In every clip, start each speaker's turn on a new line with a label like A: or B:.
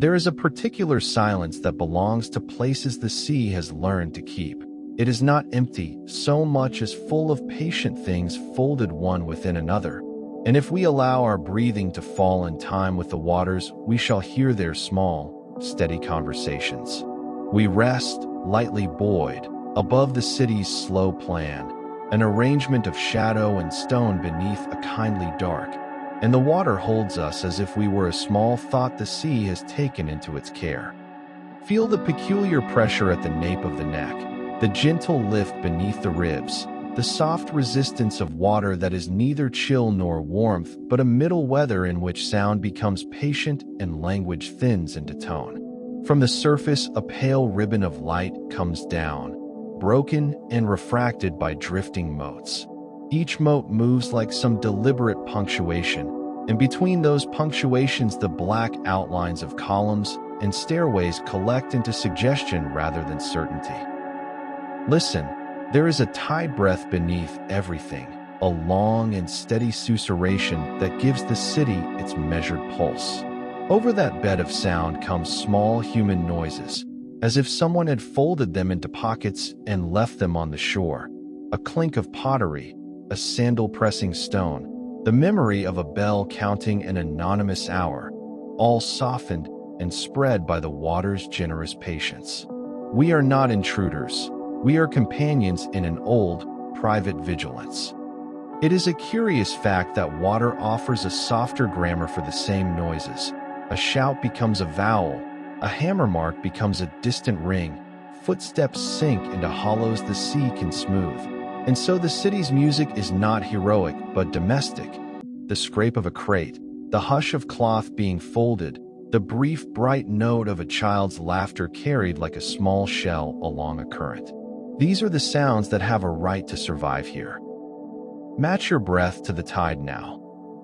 A: There is a particular silence that belongs to places the sea has learned to keep. It is not empty so much as full of patient things folded one within another. And if we allow our breathing to fall in time with the waters, we shall hear their small, steady conversations. We rest, lightly buoyed, above the city's slow plan, an arrangement of shadow and stone beneath a kindly dark, and the water holds us as if we were a small thought the sea has taken into its care. Feel the peculiar pressure at the nape of the neck, the gentle lift beneath the ribs, the soft resistance of water that is neither chill nor warmth, but a middle weather in which sound becomes patient and language thins into tone. From the surface, a pale ribbon of light comes down, broken and refracted by drifting motes. Each mote moves like some deliberate punctuation, and between those punctuations the black outlines of columns and stairways collect into suggestion rather than certainty. Listen. There is a tide breath beneath everything, a long and steady susurration that gives the city its measured pulse. Over that bed of sound come small human noises, as if someone had folded them into pockets and left them on the shore. A clink of pottery, a sandal pressing stone, the memory of a bell counting an anonymous hour, all softened and spread by the water's generous patience. We are not intruders. We are companions in an old, private vigilance. It is a curious fact that water offers a softer grammar for the same noises. A shout becomes a vowel, a hammer mark becomes a distant ring, footsteps sink into hollows the sea can smooth. And so the city's music is not heroic but domestic. The scrape of a crate, the hush of cloth being folded, the brief, bright note of a child's laughter carried like a small shell along a current. These are the sounds that have a right to survive here. Match your breath to the tide now.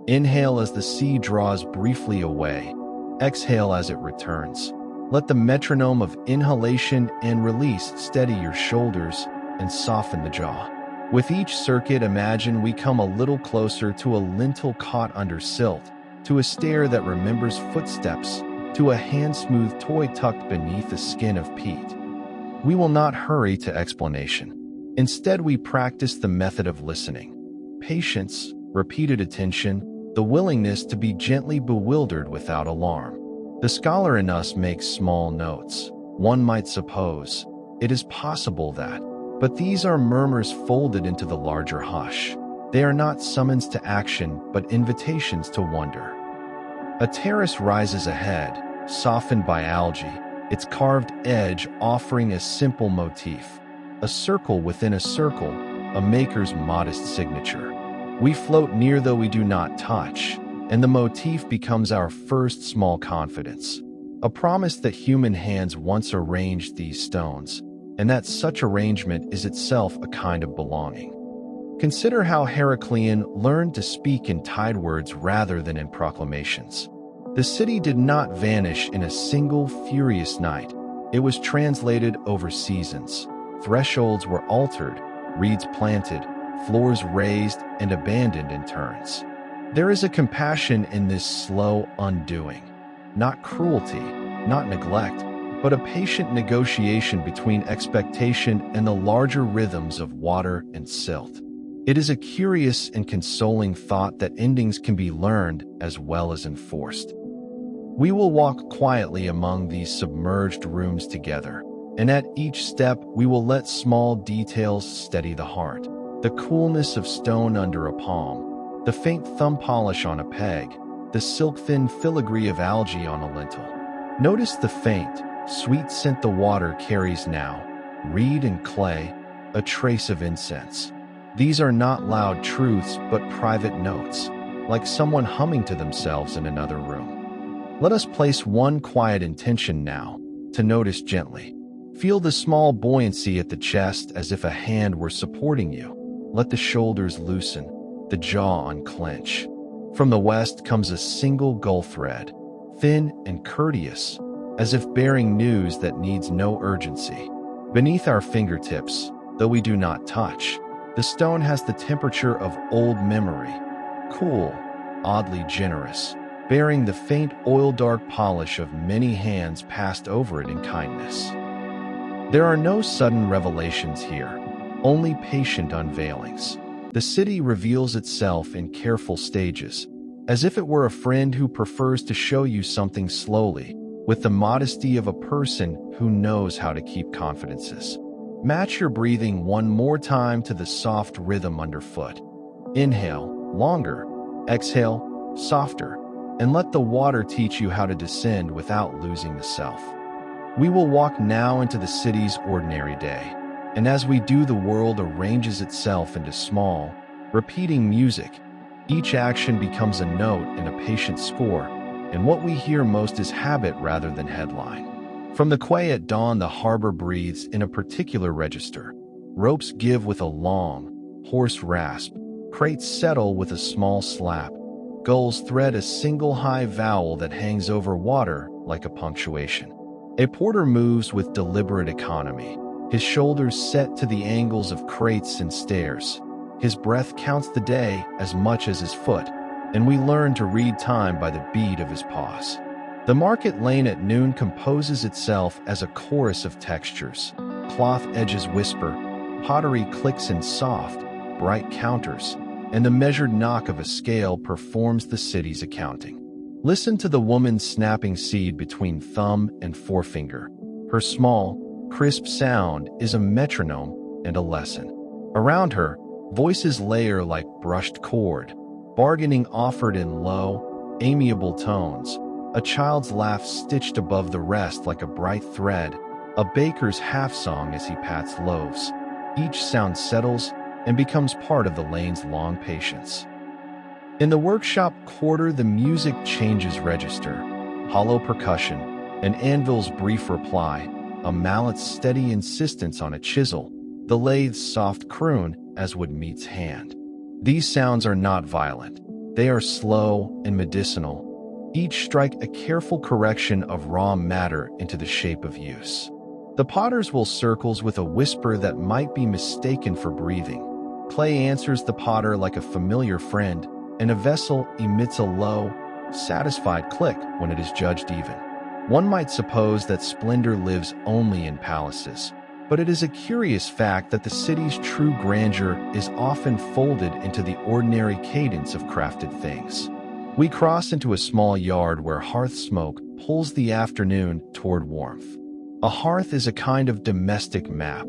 A: Inhale as the sea draws briefly away. Exhale as it returns. Let the metronome of inhalation and release steady your shoulders and soften the jaw. With each circuit, imagine we come a little closer to a lintel caught under silt, to a stair that remembers footsteps, to a hand-smoothed toy tucked beneath the skin of peat. We will not hurry to explanation. Instead, we practice the method of listening. Patience, repeated attention, the willingness to be gently bewildered without alarm. The scholar in us makes small notes. One might suppose, it is possible that, but these are murmurs folded into the larger hush. They are not summons to action, but invitations to wonder. A terrace rises ahead, softened by algae, its carved edge offering a simple motif. A circle within a circle, a maker's modest signature. We float near though we do not touch, and the motif becomes our first small confidence. A promise that human hands once arranged these stones, and that such arrangement is itself a kind of belonging. Consider how Heracleion learned to speak in tide words rather than in proclamations. The city did not vanish in a single furious night. It was translated over seasons. Thresholds were altered, reeds planted, floors raised and abandoned in turns. There is a compassion in this slow undoing. Not cruelty, not neglect, but a patient negotiation between expectation and the larger rhythms of water and silt. It is a curious and consoling thought that endings can be learned as well as enforced. We will walk quietly among these submerged rooms together, and at each step we will let small details steady the heart. The coolness of stone under a palm, the faint thumb polish on a peg, the silk-thin filigree of algae on a lintel. Notice the faint, sweet scent the water carries now, reed and clay, a trace of incense. These are not loud truths but private notes, like someone humming to themselves in another room. Let us place one quiet intention now, to notice gently. Feel the small buoyancy at the chest as if a hand were supporting you. Let the shoulders loosen, the jaw unclench. From the west comes a single gull thread, thin and courteous, as if bearing news that needs no urgency. Beneath our fingertips, though we do not touch, the stone has the temperature of old memory, cool, oddly generous. bearing the faint oil-dark polish of many hands passed over it in kindness. There are no sudden revelations here, only patient unveilings. The city reveals itself in careful stages, as if it were a friend who prefers to show you something slowly, with the modesty of a person who knows how to keep confidences. Match your breathing one more time to the soft rhythm underfoot. Inhale, longer. Exhale, softer. And let the water teach you how to descend without losing the self. We will walk now into the city's ordinary day, and as we do, the world arranges itself into small, repeating music. Each action becomes a note in a patient score, and what we hear most is habit rather than headline. From the quay at dawn, the harbor breathes in a particular register. Ropes give with a long, hoarse rasp. Crates settle with a small slap. Gulls thread a single high vowel that hangs over water like a punctuation. A porter moves with deliberate economy, his shoulders set to the angles of crates and stairs. His breath counts the day as much as his foot, and we learn to read time by the bead of his paws. The market lane at noon composes itself as a chorus of textures. Cloth edges whisper, pottery clicks in soft, bright counters, and the measured knock of a scale performs the city's accounting. Listen to the woman snapping seed between thumb and forefinger. Her small, crisp sound is a metronome and a lesson. Around her, voices layer like brushed cord, bargaining offered in low, amiable tones. A child's laugh stitched above the rest like a bright thread, a baker's half-song as he pats loaves. Each sound settles and becomes part of the lane's long patience. In the workshop quarter, the music changes register. Hollow percussion, an anvil's brief reply, a mallet's steady insistence on a chisel, the lathe's soft croon as wood meets hand. These sounds are not violent. They are slow and medicinal. Each strike a careful correction of raw matter into the shape of use. The potters will circles with a whisper that might be mistaken for breathing. Clay answers the potter like a familiar friend, and a vessel emits a low, satisfied click when it is judged even. One might suppose that splendor lives only in palaces, but it is a curious fact that the city's true grandeur is often folded into the ordinary cadence of crafted things. We cross into a small yard where hearth smoke pulls the afternoon toward warmth. A hearth is a kind of domestic map,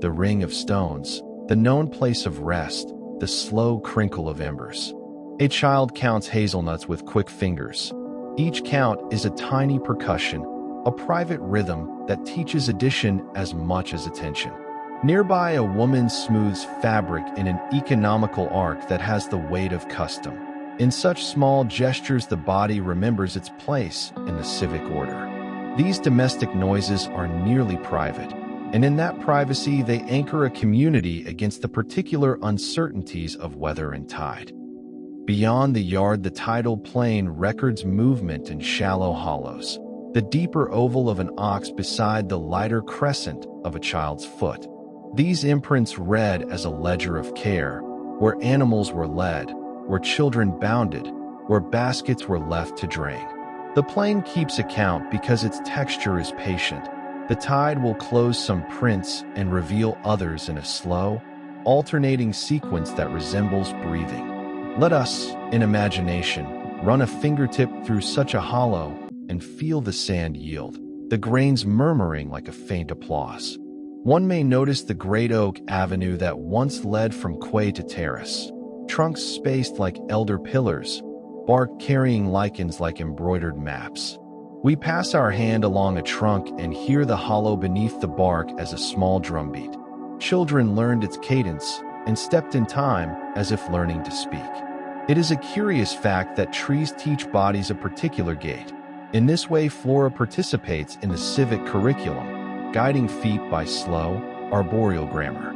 A: the ring of stones, the known place of rest, the slow crinkle of embers. A child counts hazelnuts with quick fingers. Each count is a tiny percussion, a private rhythm that teaches addition as much as attention. Nearby, a woman smooths fabric in an economical arc that has the weight of custom. In such small gestures, the body remembers its place in the civic order. These domestic noises are nearly private, and in that privacy they anchor a community against the particular uncertainties of weather and tide. Beyond the yard, the tidal plain records movement in shallow hollows, the deeper oval of an ox beside the lighter crescent of a child's foot. These imprints read as a ledger of care, where animals were led, where children bounded, where baskets were left to drain. The plain keeps account because its texture is patient. The tide will close some prints and reveal others in a slow, alternating sequence that resembles breathing. Let us, in imagination, run a fingertip through such a hollow and feel the sand yield, the grains murmuring like a faint applause. One may notice the great oak avenue that once led from quay to terrace, trunks spaced like elder pillars, bark carrying lichens like embroidered maps. We pass our hand along a trunk and hear the hollow beneath the bark as a small drumbeat. Children learned its cadence and stepped in time as if learning to speak. It is a curious fact that trees teach bodies a particular gait. In this way, flora participates in the civic curriculum, guiding feet by slow, arboreal grammar.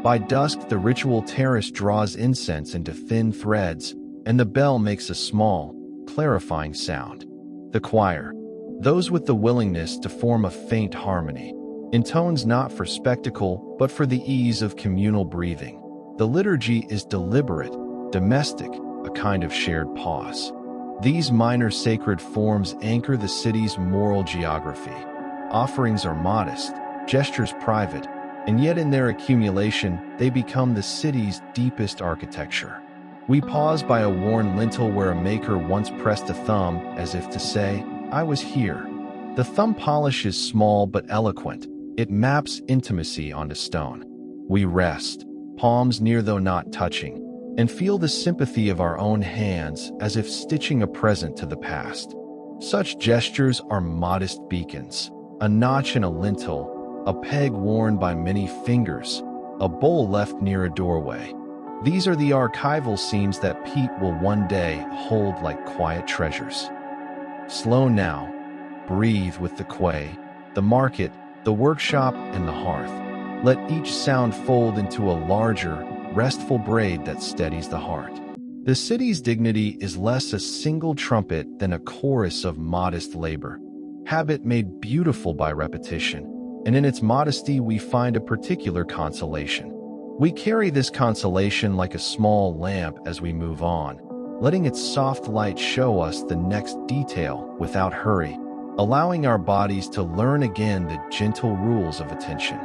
A: By dusk, the ritual terrace draws incense into thin threads, and the bell makes a small, clarifying sound. The choir, those with the willingness to form a faint harmony, intones not for spectacle, but for the ease of communal breathing. The liturgy is deliberate, domestic, a kind of shared pause. These minor sacred forms anchor the city's moral geography. Offerings are modest, gestures private, and yet in their accumulation, they become the city's deepest architecture. We pause by a worn lintel where a maker once pressed a thumb as if to say, "I was here." The thumb polish is small but eloquent. It maps intimacy onto stone. We rest, palms near though not touching, and feel the sympathy of our own hands as if stitching a present to the past. Such gestures are modest beacons, a notch in a lintel, a peg worn by many fingers, a bowl left near a doorway. These are the archival seams that Pete will one day hold like quiet treasures. Slow now, breathe with the quay, the market, the workshop, and the hearth. Let each sound fold into a larger, restful braid that steadies the heart. The city's dignity is less a single trumpet than a chorus of modest labor, habit made beautiful by repetition, and in its modesty we find a particular consolation. We carry this consolation like a small lamp as we move on, letting its soft light show us the next detail without hurry, allowing our bodies to learn again the gentle rules of attention.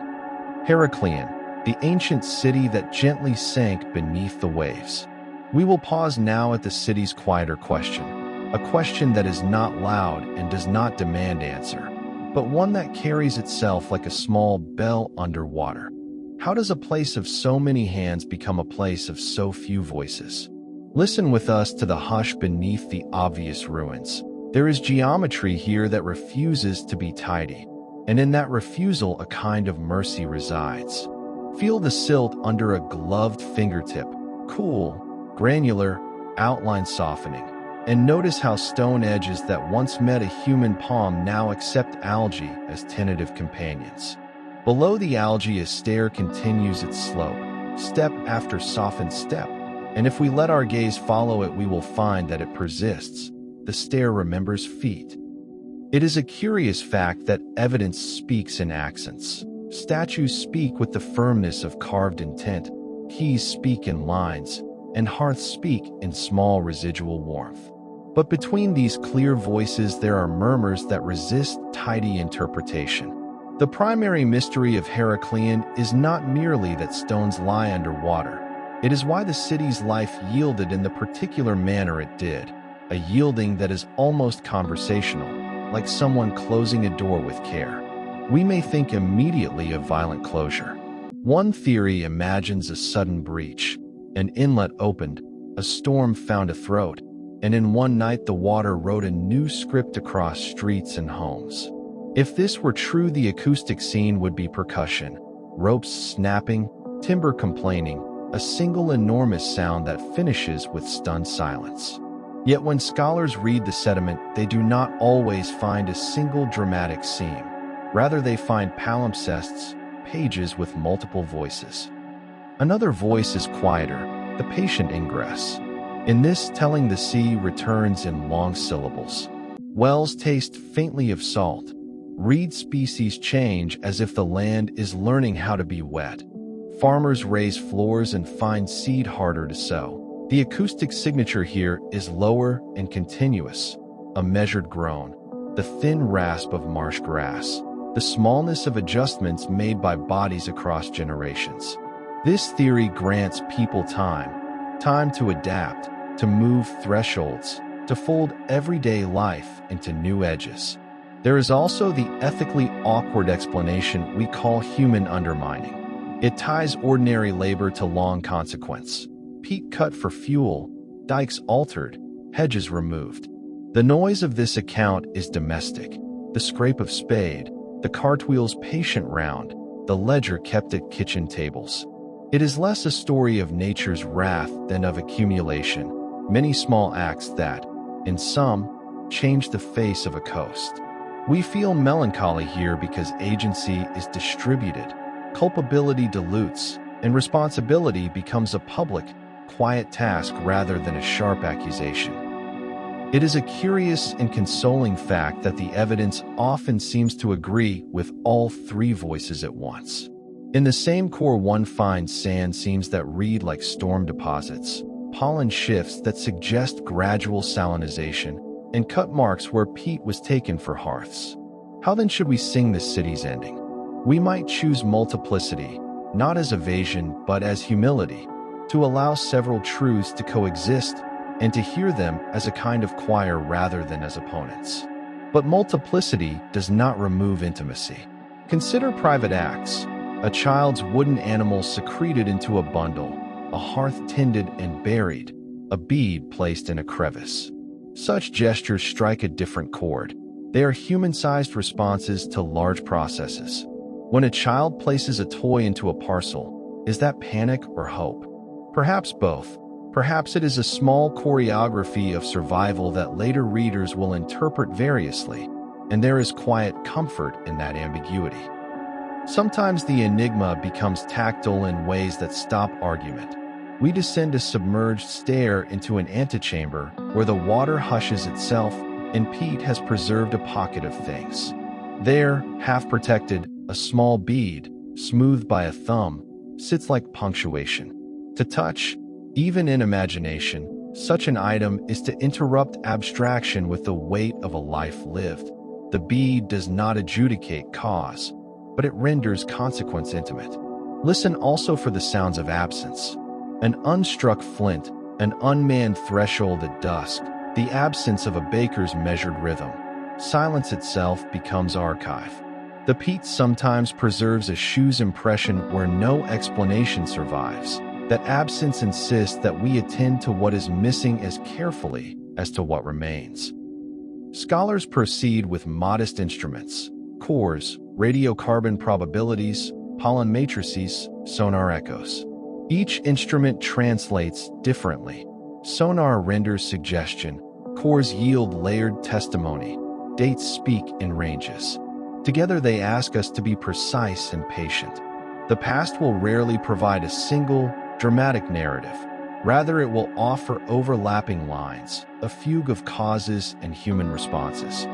A: Heracleion, the ancient city that gently sank beneath the waves. We will pause now at the city's quieter question, a question that is not loud and does not demand answer, but one that carries itself like a small bell underwater. How does a place of so many hands become a place of so few voices? Listen with us to the hush beneath the obvious ruins. There is geometry here that refuses to be tidy, and in that refusal a kind of mercy resides. Feel the silt under a gloved fingertip, cool, granular, outline softening, and notice how stone edges that once met a human palm now accept algae as tentative companions. Below the algae, a stair continues its slope, step after softened step, and if we let our gaze follow it, we will find that it persists. The stair remembers feet. It is a curious fact that evidence speaks in accents. Statues speak with the firmness of carved intent, keys speak in lines, and hearths speak in small residual warmth. But between these clear voices there are murmurs that resist tidy interpretation. The primary mystery of Heracleion is not merely that stones lie underwater. It is why the city's life yielded in the particular manner it did, a yielding that is almost conversational, like someone closing a door with care. We may think immediately of violent closure. One theory imagines a sudden breach. An inlet opened, a storm found a throat, and in one night the water wrote a new script across streets and homes. If this were true, the acoustic scene would be percussion, ropes snapping, timber complaining, a single enormous sound that finishes with stunned silence. Yet when scholars read the sediment, they do not always find a single dramatic seam. Rather, they find palimpsests, pages with multiple voices. Another voice is quieter, the patient ingress. In this telling, the sea returns in long syllables. Wells taste faintly of salt. Reed species change as if the land is learning how to be wet. Farmers raise floors and find seed harder to sow. The acoustic signature here is lower and continuous, a measured groan, the thin rasp of marsh grass, the smallness of adjustments made by bodies across generations. This theory grants people time to adapt, to move thresholds, to fold everyday life into new edges. There is also the ethically awkward explanation we call human undermining. It ties ordinary labor to long consequence. Peat cut for fuel, dikes altered, hedges removed. The noise of this account is domestic. The scrape of spade, the cartwheel's patient round, the ledger kept at kitchen tables. It is less a story of nature's wrath than of accumulation, many small acts that, in sum, change the face of a coast. We feel melancholy here because agency is distributed, culpability dilutes, and responsibility becomes a public, quiet task rather than a sharp accusation. It is a curious and consoling fact that the evidence often seems to agree with all three voices at once. In the same core, one finds sand seams that read like storm deposits, pollen shifts that suggest gradual salinization, and cut marks where peat was taken for hearths. How then should we sing this city's ending? We might choose multiplicity, not as evasion but as humility, to allow several truths to coexist and to hear them as a kind of choir rather than as opponents. But multiplicity does not remove intimacy. Consider private acts: a child's wooden animal secreted into a bundle, a hearth tended and buried, a bead placed in a crevice. Such gestures strike a different chord. They are human-sized responses to large processes. When a child places a toy into a parcel, is that panic or hope? Perhaps both. Perhaps it is a small choreography of survival that later readers will interpret variously, and there is quiet comfort in that ambiguity. Sometimes the enigma becomes tactile in ways that stop argument. We descend a submerged stair into an antechamber where the water hushes itself and peat has preserved a pocket of things. There, half protected, a small bead, smoothed by a thumb, sits like punctuation. To touch, even in imagination, such an item is to interrupt abstraction with the weight of a life lived. The bead does not adjudicate cause, but it renders consequence intimate. Listen also for the sounds of absence. An unstruck flint, an unmanned threshold at dusk, the absence of a baker's measured rhythm. Silence itself becomes archive. The peat sometimes preserves a shoe's impression where no explanation survives. That absence insists that we attend to what is missing as carefully as to what remains. Scholars proceed with modest instruments: cores, radiocarbon probabilities, pollen matrices, sonar echoes. Each instrument translates differently. Sonar renders suggestion, cores yield layered testimony, dates speak in ranges. Together they ask us to be precise and patient. The past will rarely provide a single, dramatic narrative. Rather, it will offer overlapping lines, a fugue of causes and human responses.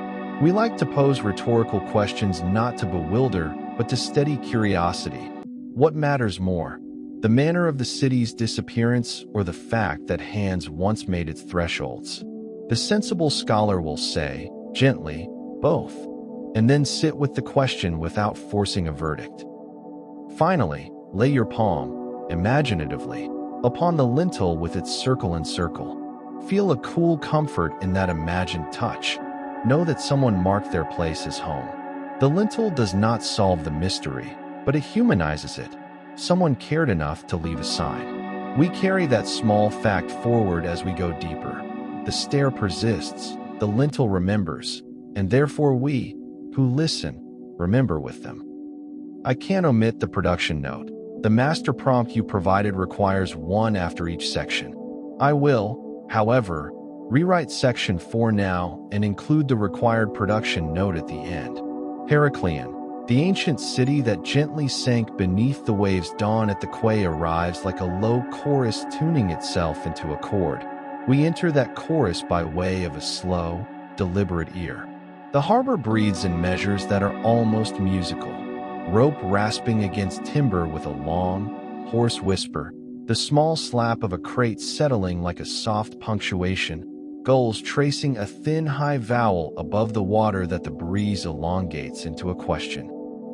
A: We like to pose rhetorical questions not to bewilder, but to steady curiosity. What matters more? The manner of the city's disappearance or the fact that hands once made its thresholds? The sensible scholar will say, gently, both, and then sit with the question without forcing a verdict. Finally, lay your palm, imaginatively, upon the lintel with its circle and circle. Feel a cool comfort in that imagined touch. Know that someone marked their place as home. The lintel does not solve the mystery, but it humanizes it. Someone cared enough to leave a sign. We carry that small fact forward as we go deeper. The stair persists, the lintel remembers, and therefore we, who listen, remember with them. I can't omit the production note. The master prompt you provided requires one after each section. I will, however, rewrite section 4 now and include the required production note at the end. Heracleion, the ancient city that gently sank beneath the waves' dawn at the quay, arrives like a low chorus tuning itself into a chord. We enter that chorus by way of a slow, deliberate ear. The harbor breathes in measures that are almost musical. Rope rasping against timber with a long, hoarse whisper, the small slap of a crate settling like a soft punctuation, gulls tracing a thin high vowel above the water that the breeze elongates into a question.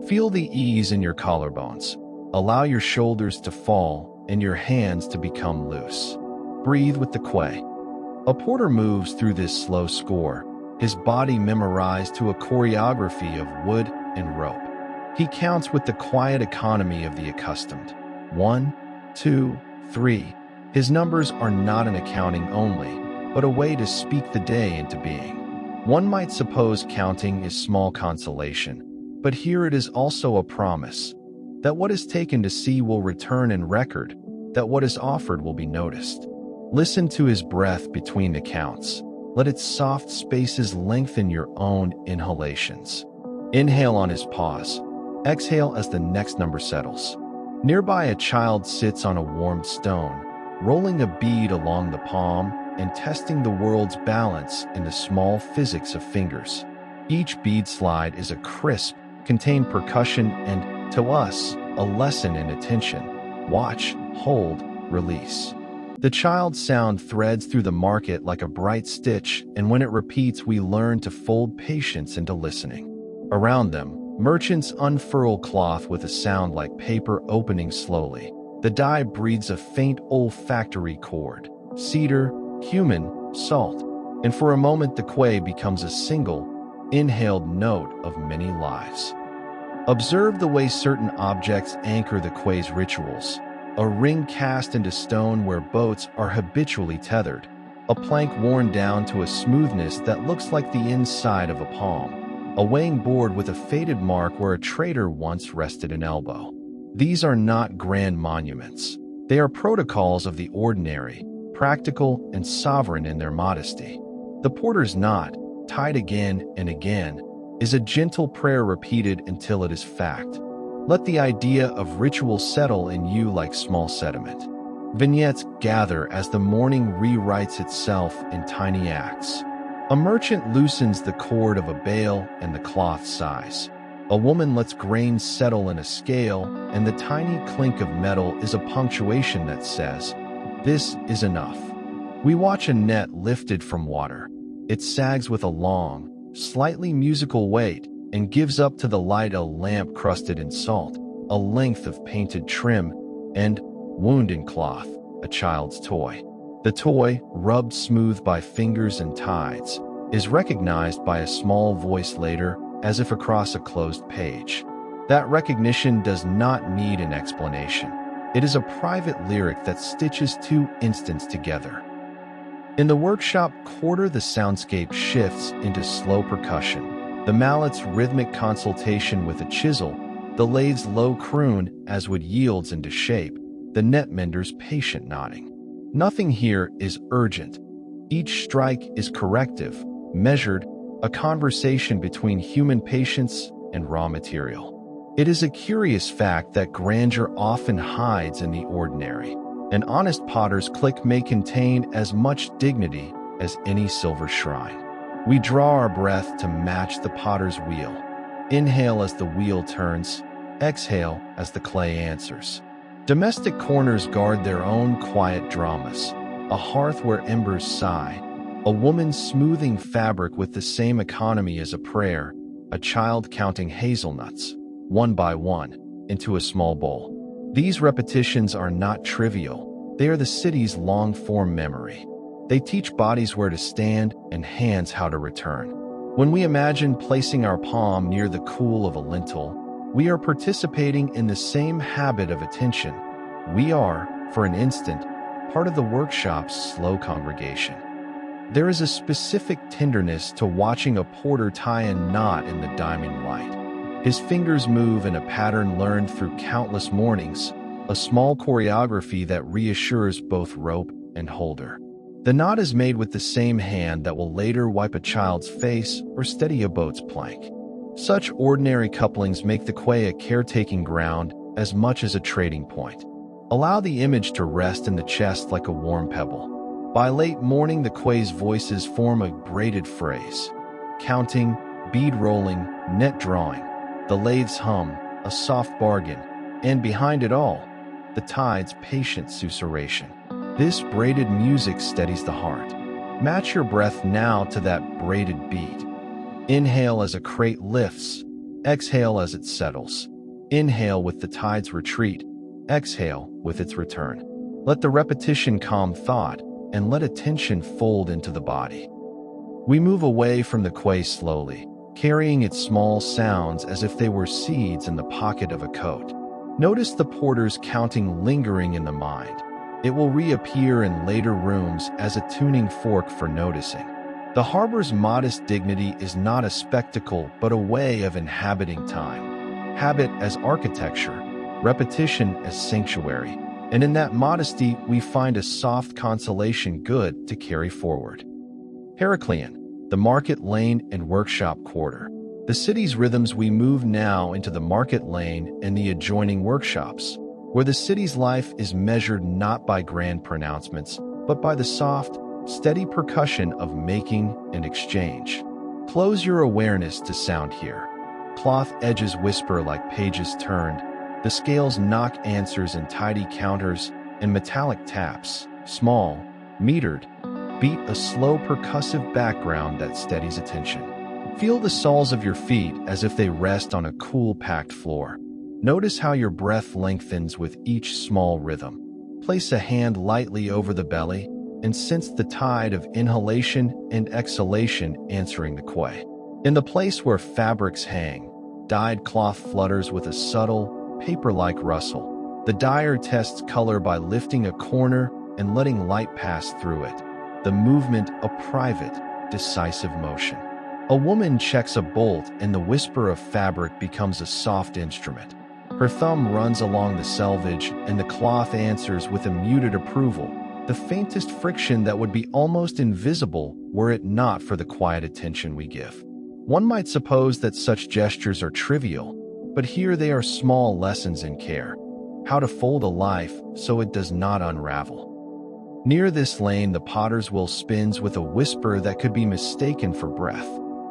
A: Feel the ease in your collarbones. Allow your shoulders to fall and your hands to become loose. Breathe with the quay. A porter moves through this slow score, his body memorized to a choreography of wood and rope. He counts with the quiet economy of the accustomed. 1, 2, 3. His numbers are not an accounting only, but a way to speak the day into being. One might suppose counting is small consolation, but here it is also a promise that what is taken to sea will return in record, that what is offered will be noticed. Listen to his breath between the counts. Let its soft spaces lengthen your own inhalations. Inhale on his pause. Exhale as the next number settles. Nearby, a child sits on a warmed stone, rolling a bead along the palm and testing the world's balance in the small physics of fingers. Each bead slide is a crisp, contained percussion and, to us, a lesson in attention. Watch, hold, release. The child's sound threads through the market like a bright stitch, and when it repeats, we learn to fold patience into listening. Around them, merchants unfurl cloth with a sound like paper opening slowly. The dye breathes a faint olfactory chord: cedar, cumin, salt. And for a moment the quay becomes a single, inhaled note of many lives. Observe the way certain objects anchor the quay's rituals. A ring cast into stone where boats are habitually tethered. A plank worn down to a smoothness that looks like the inside of a palm. A weighing board with a faded mark where a trader once rested an elbow. These are not grand monuments. They are protocols of the ordinary, practical and sovereign in their modesty. The porter's knot, tied again and again, is a gentle prayer repeated until it is fact. Let the idea of ritual settle in you like small sediment. Vignettes gather as the morning rewrites itself in tiny acts. A merchant loosens the cord of a bale and the cloth sighs. A woman lets grains settle in a scale, and the tiny clink of metal is a punctuation that says, "This is enough." We watch a net lifted from water. It sags with a long, slightly musical weight and gives up to the light a lamp crusted in salt, a length of painted trim, and, wound in cloth, a child's toy. The toy, rubbed smooth by fingers and tides, is recognized by a small voice later, as if across a closed page. That recognition does not need an explanation. It is a private lyric that stitches two instants together. In the workshop quarter, the soundscape shifts into slow percussion. The mallet's rhythmic consultation with a chisel, the lathe's low croon as wood yields into shape, the net mender's patient nodding. Nothing here is urgent. Each strike is corrective, measured, a conversation between human patience and raw material. It is a curious fact that grandeur often hides in the ordinary. An honest potter's click may contain as much dignity as any silver shrine. We draw our breath to match the potter's wheel. Inhale as the wheel turns, exhale as the clay answers. Domestic corners guard their own quiet dramas. A hearth where embers sigh, a woman smoothing fabric with the same economy as a prayer, a child counting hazelnuts, one by one, into a small bowl. These repetitions are not trivial. They are the city's long-form memory. They teach bodies where to stand and hands how to return. When we imagine placing our palm near the cool of a lintel, we are participating in the same habit of attention. We are, for an instant, part of the workshop's slow congregation. There is a specific tenderness to watching a porter tie a knot in the diamond light. His fingers move in a pattern learned through countless mornings, a small choreography that reassures both rope and holder. The knot is made with the same hand that will later wipe a child's face or steady a boat's plank. Such ordinary couplings make the quay a caretaking ground as much as a trading point. Allow the image to rest in the chest like a warm pebble. By late morning, the quay's voices form a braided phrase. Counting, bead rolling, net drawing. The lathe's hum, a soft bargain, and behind it all, the tide's patient susurration. This braided music steadies the heart. Match your breath now to that braided beat. Inhale as a crate lifts, exhale as it settles. Inhale with the tide's retreat, exhale with its return. Let the repetition calm thought, and let attention fold into the body. We move away from the quay slowly, carrying its small sounds as if they were seeds in the pocket of a coat. Notice the porter's counting lingering in the mind. It will reappear in later rooms as a tuning fork for noticing. The harbor's modest dignity is not a spectacle but a way of inhabiting time. Habit as architecture, repetition as sanctuary, and in that modesty we find a soft consolation good to carry forward. Heracleion, the market lane and workshop quarter. The city's rhythms, we move now into the market lane and the adjoining workshops, where the city's life is measured not by grand pronouncements, but by the soft, steady percussion of making and exchange. Close your awareness to sound here. Cloth edges whisper like pages turned, the scales knock answers in tidy counters, and metallic taps, small, metered, beat a slow percussive background that steadies attention. Feel the soles of your feet as if they rest on a cool, packed floor. Notice how your breath lengthens with each small rhythm. Place a hand lightly over the belly and sense the tide of inhalation and exhalation answering the quay. In the place where fabrics hang, dyed cloth flutters with a subtle, paper-like rustle. The dyer tests color by lifting a corner and letting light pass through it. The movement a private, decisive motion. A woman checks a bolt and the whisper of fabric becomes a soft instrument. Her thumb runs along the selvage and the cloth answers with a muted approval, the faintest friction that would be almost invisible were it not for the quiet attention we give. One might suppose that such gestures are trivial, but here they are small lessons in care. How to fold a life so it does not unravel. Near this lane, the potter's wheel spins with a whisper that could be mistaken for breath.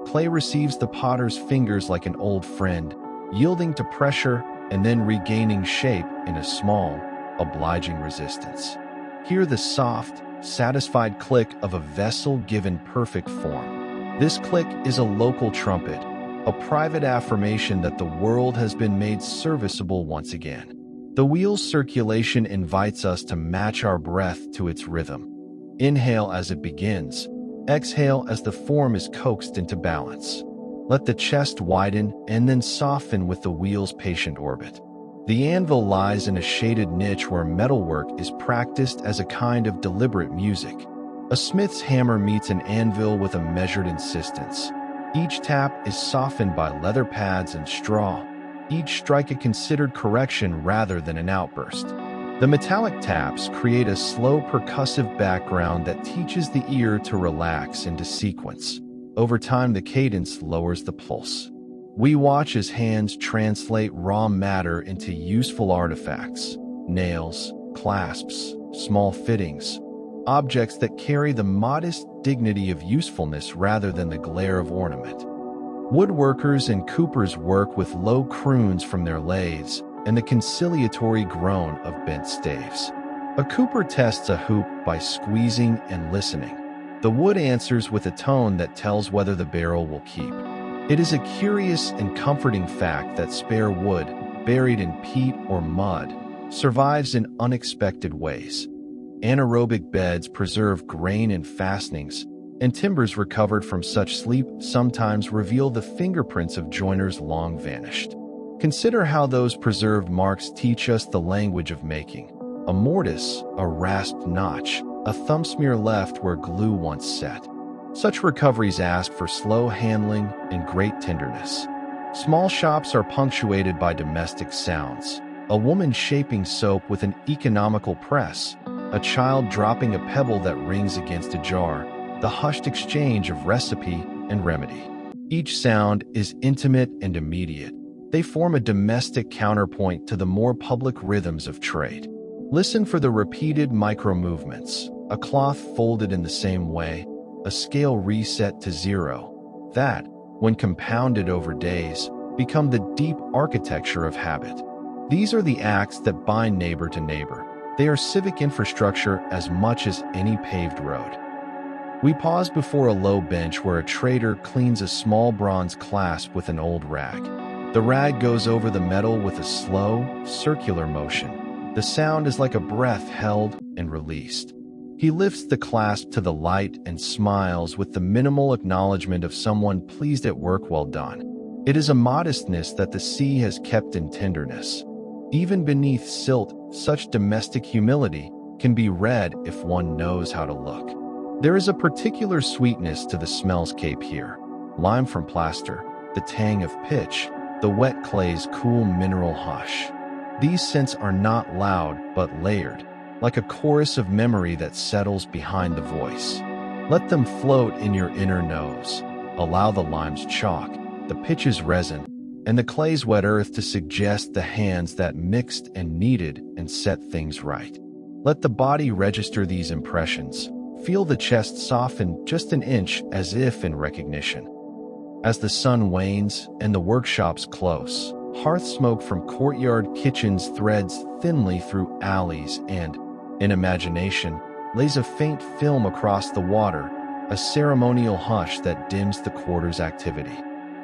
A: Clay receives the potter's fingers like an old friend, yielding to pressure and then regaining shape in a small, obliging resistance. Hear the soft, satisfied click of a vessel given perfect form. This click is a local trumpet, a private affirmation that the world has been made serviceable once again. The wheel's circulation invites us to match our breath to its rhythm. Inhale as it begins, exhale as the form is coaxed into balance. Let the chest widen and then soften with the wheel's patient orbit. The anvil lies in a shaded niche where metalwork is practiced as a kind of deliberate music. A smith's hammer meets an anvil with a measured insistence. Each tap is softened by leather pads and straw, each strike a considered correction rather than an outburst. The metallic taps create a slow percussive background that teaches the ear to relax and to sequence. Over time, the cadence lowers the pulse. We watch as hands translate raw matter into useful artifacts, nails, clasps, small fittings, objects that carry the modest dignity of usefulness rather than the glare of ornament. Woodworkers and coopers work with low croons from their lathes and the conciliatory groan of bent staves. A cooper tests a hoop by squeezing and listening. The wood answers with a tone that tells whether the barrel will keep. It is a curious and comforting fact that spare wood, buried in peat or mud, survives in unexpected ways. Anaerobic beds preserve grain and fastenings, and timbers recovered from such sleep sometimes reveal the fingerprints of joiners long vanished. Consider how those preserved marks teach us the language of making. A mortise, a rasped notch, a thumb smear left where glue once set. Such recoveries ask for slow handling and great tenderness. Small shops are punctuated by domestic sounds. A woman shaping soap with an economical press, a child dropping a pebble that rings against a jar, the hushed exchange of recipe and remedy. Each sound is intimate and immediate. They form a domestic counterpoint to the more public rhythms of trade. Listen for the repeated micro-movements, a cloth folded in the same way, a scale reset to zero, that, when compounded over days, become the deep architecture of habit. These are the acts that bind neighbor to neighbor. They are civic infrastructure as much as any paved road. We pause before a low bench where a trader cleans a small bronze clasp with an old rag. The rag goes over the metal with a slow, circular motion. The sound is like a breath held and released. He lifts the clasp to the light and smiles with the minimal acknowledgement of someone pleased at work well done. It is a modestness that the sea has kept in tenderness. Even beneath silt, such domestic humility can be read if one knows how to look. There is a particular sweetness to the smellscape here. Lime from plaster, the tang of pitch, the wet clay's cool mineral hush. These scents are not loud but layered, like a chorus of memory that settles behind the voice. Let them float in your inner nose. Allow the lime's chalk, the pitch's resin, and the clay's wet earth to suggest the hands that mixed and kneaded and set things right. Let the body register these impressions. Feel the chest soften just an inch as if in recognition. As the sun wanes and the workshops close, hearth smoke from courtyard kitchens threads thinly through alleys and, in imagination, lays a faint film across the water, a ceremonial hush that dims the quarter's activity.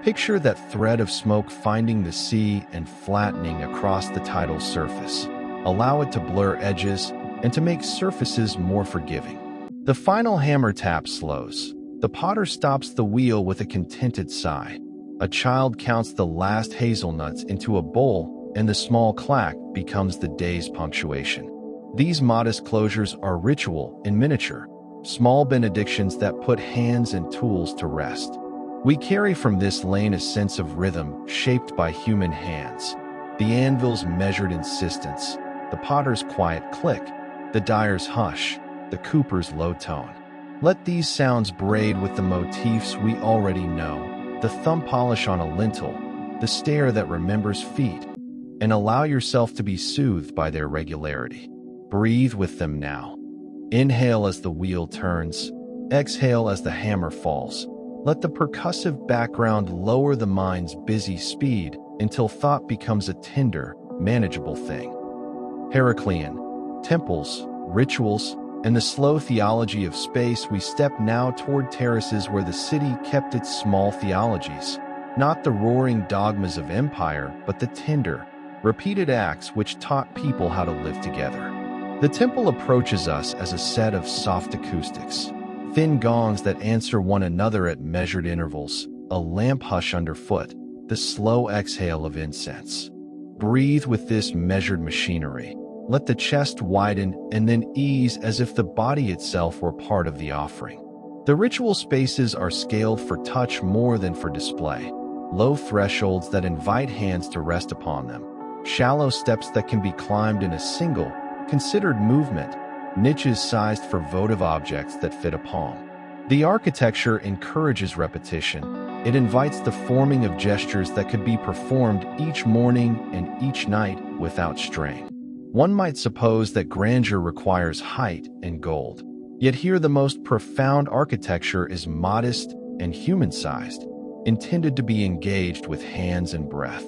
A: Picture that thread of smoke finding the sea and flattening across the tidal surface. Allow it to blur edges and to make surfaces more forgiving. The final hammer tap slows. The potter stops the wheel with a contented sigh. A child counts the last hazelnuts into a bowl, and the small clack becomes the day's punctuation. These modest closures are ritual in miniature, small benedictions that put hands and tools to rest. We carry from this lane a sense of rhythm shaped by human hands. The anvil's measured insistence, the potter's quiet click, the dyer's hush, the cooper's low tone. Let these sounds braid with the motifs we already know, the thumb polish on a lintel, the stare that remembers feet, and allow yourself to be soothed by their regularity. Breathe with them now. Inhale as the wheel turns, exhale as the hammer falls. Let the percussive background lower the mind's busy speed until thought becomes a tender, manageable thing. Heracleion, temples, rituals, and the slow theology of space, we step now toward terraces where the city kept its small theologies, not the roaring dogmas of empire, but the tender, repeated acts which taught people how to live together. The temple approaches us as a set of soft acoustics, thin gongs that answer one another at measured intervals, a lamp hush underfoot, the slow exhale of incense. Breathe with this measured machinery. Let the chest widen and then ease as if the body itself were part of the offering. The ritual spaces are scaled for touch more than for display, low thresholds that invite hands to rest upon them, shallow steps that can be climbed in a single, considered movement, niches sized for votive objects that fit a palm. The architecture encourages repetition. It invites the forming of gestures that could be performed each morning and each night without strain. One might suppose that grandeur requires height and gold. Yet here the most profound architecture is modest and human-sized, intended to be engaged with hands and breath.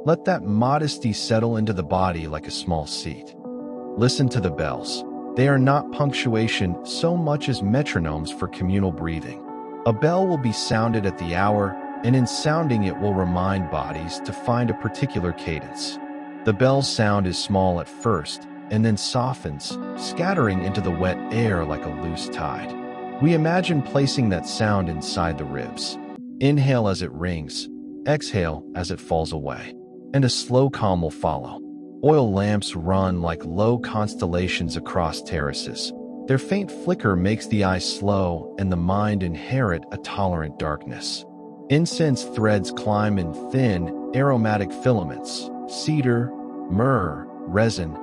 A: Let that modesty settle into the body like a small seat. Listen to the bells. They are not punctuation so much as metronomes for communal breathing. A bell will be sounded at the hour, and in sounding it will remind bodies to find a particular cadence. The bell's sound is small at first, and then softens, scattering into the wet air like a loose tide. We imagine placing that sound inside the ribs. Inhale as it rings, exhale as it falls away, and a slow calm will follow. Oil lamps run like low constellations across terraces. Their faint flicker makes the eye slow and the mind inherit a tolerant darkness. Incense threads climb in thin, aromatic filaments, cedar, myrrh, resin,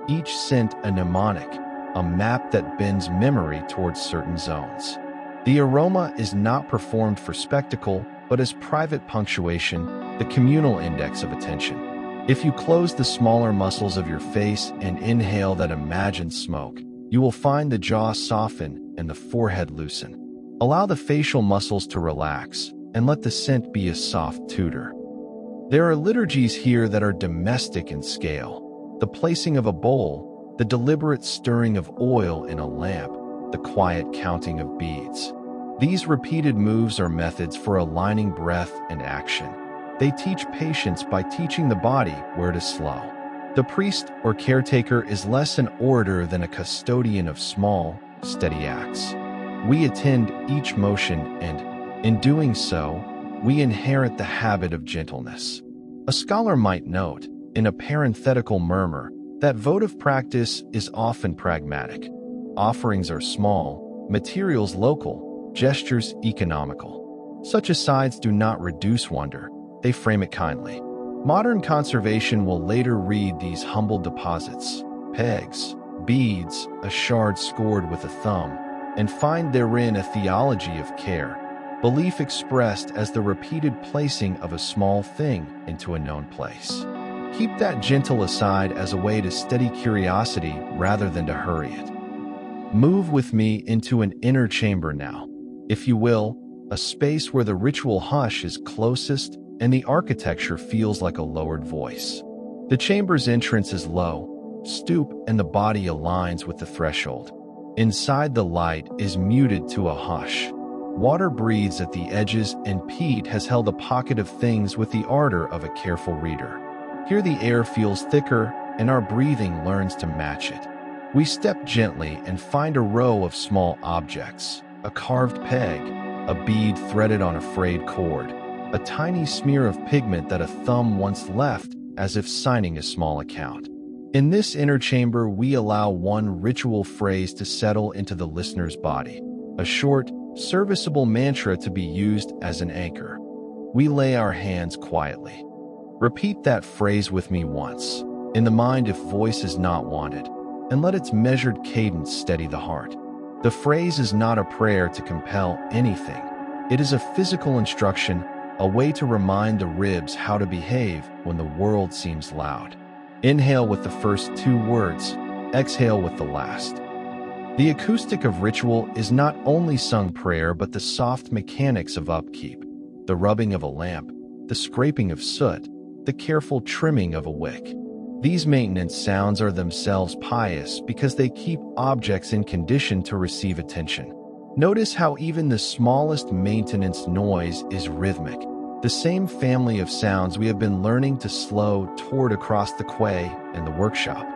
A: each scent a mnemonic, a map that bends memory towards certain zones. The aroma is not performed for spectacle, but as private punctuation, the communal index of attention. If you close the smaller muscles of your face and inhale that imagined smoke, you will find the jaw soften and the forehead loosen. Allow the facial muscles to relax and let the scent be a soft tutor. There are liturgies here that are domestic in scale. The placing of a bowl, the deliberate stirring of oil in a lamp, the quiet counting of beads. These repeated moves are methods for aligning breath and action. They teach patience by teaching the body where to slow. The priest or caretaker is less an orator than a custodian of small, steady acts. We attend each motion and, in doing so, we inherit the habit of gentleness. A scholar might note, in a parenthetical murmur, that votive practice is often pragmatic. Offerings are small, materials local, gestures economical. Such asides do not reduce wonder. They frame it kindly. Modern conservation will later read these humble deposits, pegs, beads, a shard scored with a thumb, and find therein a theology of care, belief expressed as the repeated placing of a small thing into a known place. Keep that gentle aside as a way to steady curiosity rather than to hurry it. Move with me into an inner chamber now, if you will, a space where the ritual hush is closest and the architecture feels like a lowered voice. The chamber's entrance is low, stoop, and the body aligns with the threshold. Inside, the light is muted to a hush. Water breathes at the edges, and peat has held a pocket of things with the ardor of a careful reader. Here the air feels thicker, and our breathing learns to match it. We step gently and find a row of small objects: a carved peg, a bead threaded on a frayed cord, a tiny smear of pigment that a thumb once left as if signing a small account. In this inner chamber, we allow one ritual phrase to settle into the listener's body, a short, serviceable mantra to be used as an anchor. We lay our hands quietly. Repeat that phrase with me once, in the mind if voice is not wanted, and let its measured cadence steady the heart. The phrase is not a prayer to compel anything. It is a physical instruction, a way to remind the ribs how to behave when the world seems loud. Inhale with the first two words, exhale with the last. The acoustic of ritual is not only sung prayer but the soft mechanics of upkeep, the rubbing of a lamp, the scraping of soot, the careful trimming of a wick. These maintenance sounds are themselves pious because they keep objects in condition to receive attention. Notice how even the smallest maintenance noise is rhythmic, the same family of sounds we have been learning to slow toward across the quay and the workshop.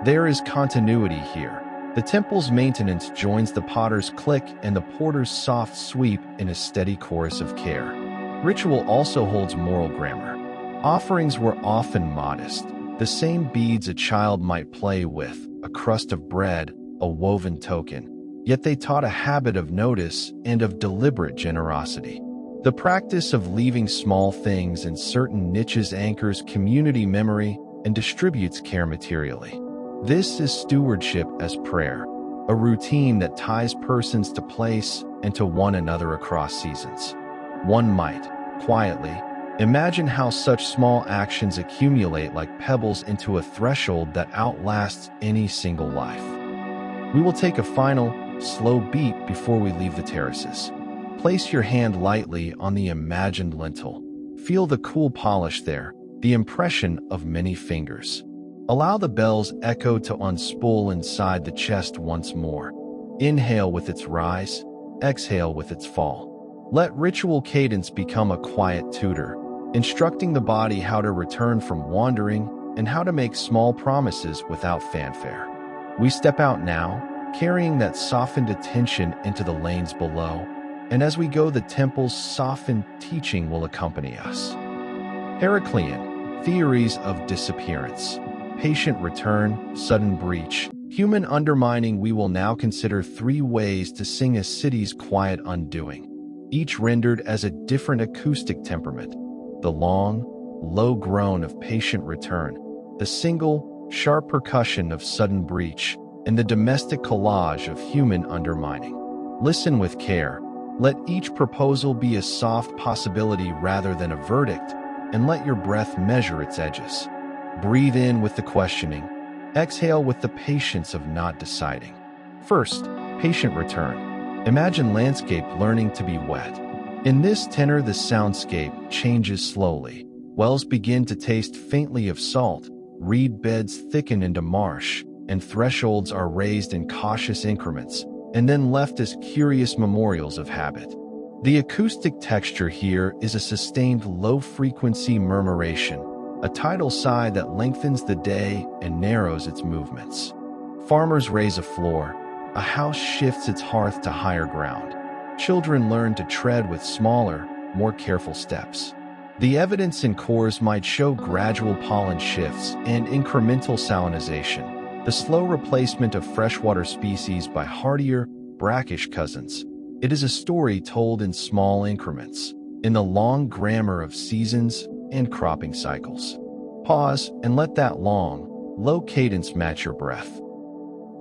A: There is continuity here. The temple's maintenance joins the potter's click and the porter's soft sweep in a steady chorus of care. Ritual also holds moral grammar. Offerings were often modest, the same beads a child might play with, a crust of bread, a woven token, yet they taught a habit of notice and of deliberate generosity. The practice of leaving small things in certain niches anchors community memory and distributes care materially. This is stewardship as prayer, a routine that ties persons to place and to one another across seasons. One might, quietly, imagine how such small actions accumulate like pebbles into a threshold that outlasts any single life. We will take a final, slow beat before we leave the terraces. Place your hand lightly on the imagined lintel. Feel the cool polish there, the impression of many fingers. Allow the bell's echo to unspool inside the chest once more. Inhale with its rise, exhale with its fall. Let ritual cadence become a quiet tutor, instructing the body how to return from wandering and how to make small promises without fanfare. We step out now, carrying that softened attention into the lanes below, and as we go, the temple's softened teaching will accompany us. Heracleion, theories of disappearance, patient return, sudden breach, human undermining. We will now consider 3 ways to sing a city's quiet undoing, each rendered as a different acoustic temperament: the long, low groan of patient return, the single, sharp percussion of sudden breach, and the domestic collage of human undermining. Listen with care. Let each proposal be a soft possibility rather than a verdict, and let your breath measure its edges. Breathe in with the questioning. Exhale with the patience of not deciding. First, patient return. Imagine landscape learning to be wet. In this tenor, the soundscape changes slowly. Wells begin to taste faintly of salt, reed beds thicken into marsh, and thresholds are raised in cautious increments, and then left as curious memorials of habit. The acoustic texture here is a sustained low-frequency murmuration, a tidal sigh that lengthens the day and narrows its movements. Farmers raise a floor, a house shifts its hearth to higher ground. Children learn to tread with smaller, more careful steps. The evidence in cores might show gradual pollen shifts and incremental salinization, the slow replacement of freshwater species by hardier, brackish cousins. It is a story told in small increments, in the long grammar of seasons and cropping cycles. Pause and let that long, low cadence match your breath.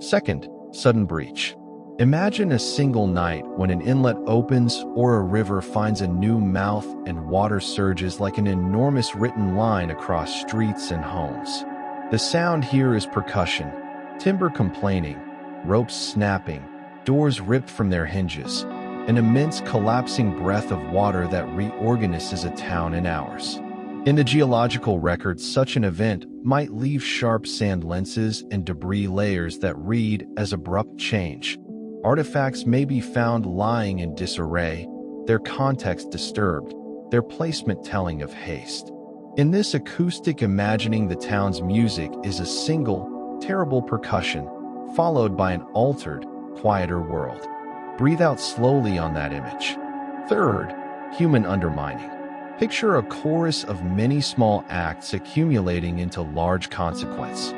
A: Second, sudden breach. Imagine a single night when an inlet opens or a river finds a new mouth and water surges like an enormous written line across streets and homes. The sound here is percussion, timber complaining, ropes snapping, doors ripped from their hinges, an immense collapsing breath of water that reorganizes a town in hours. In the geological record, such an event might leave sharp sand lenses and debris layers that read as abrupt change, Artifacts may be found lying in disarray, their context disturbed, their placement telling of haste. In this acoustic imagining, the town's music is a single, terrible percussion, followed by an altered, quieter world. Breathe out slowly on that image. Third, human undermining. Picture a chorus of many small acts accumulating into large consequence.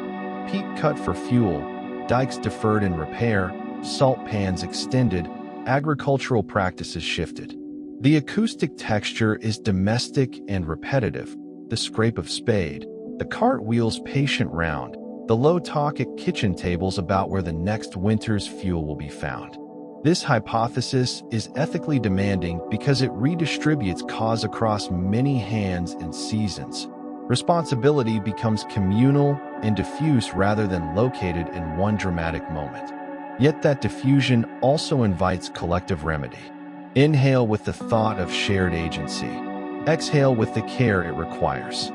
A: Peat cut for fuel, dikes deferred in repair, salt pans extended, agricultural practices shifted. The acoustic texture is domestic and repetitive. The scrape of spade, the cartwheel's patient round, the low talk at kitchen tables about where the next winter's fuel will be found. This hypothesis is ethically demanding because it redistributes cause across many hands and seasons. Responsibility becomes communal and diffuse rather than located in one dramatic moment. Yet that diffusion also invites collective remedy. Inhale with the thought of shared agency. Exhale with the care it requires.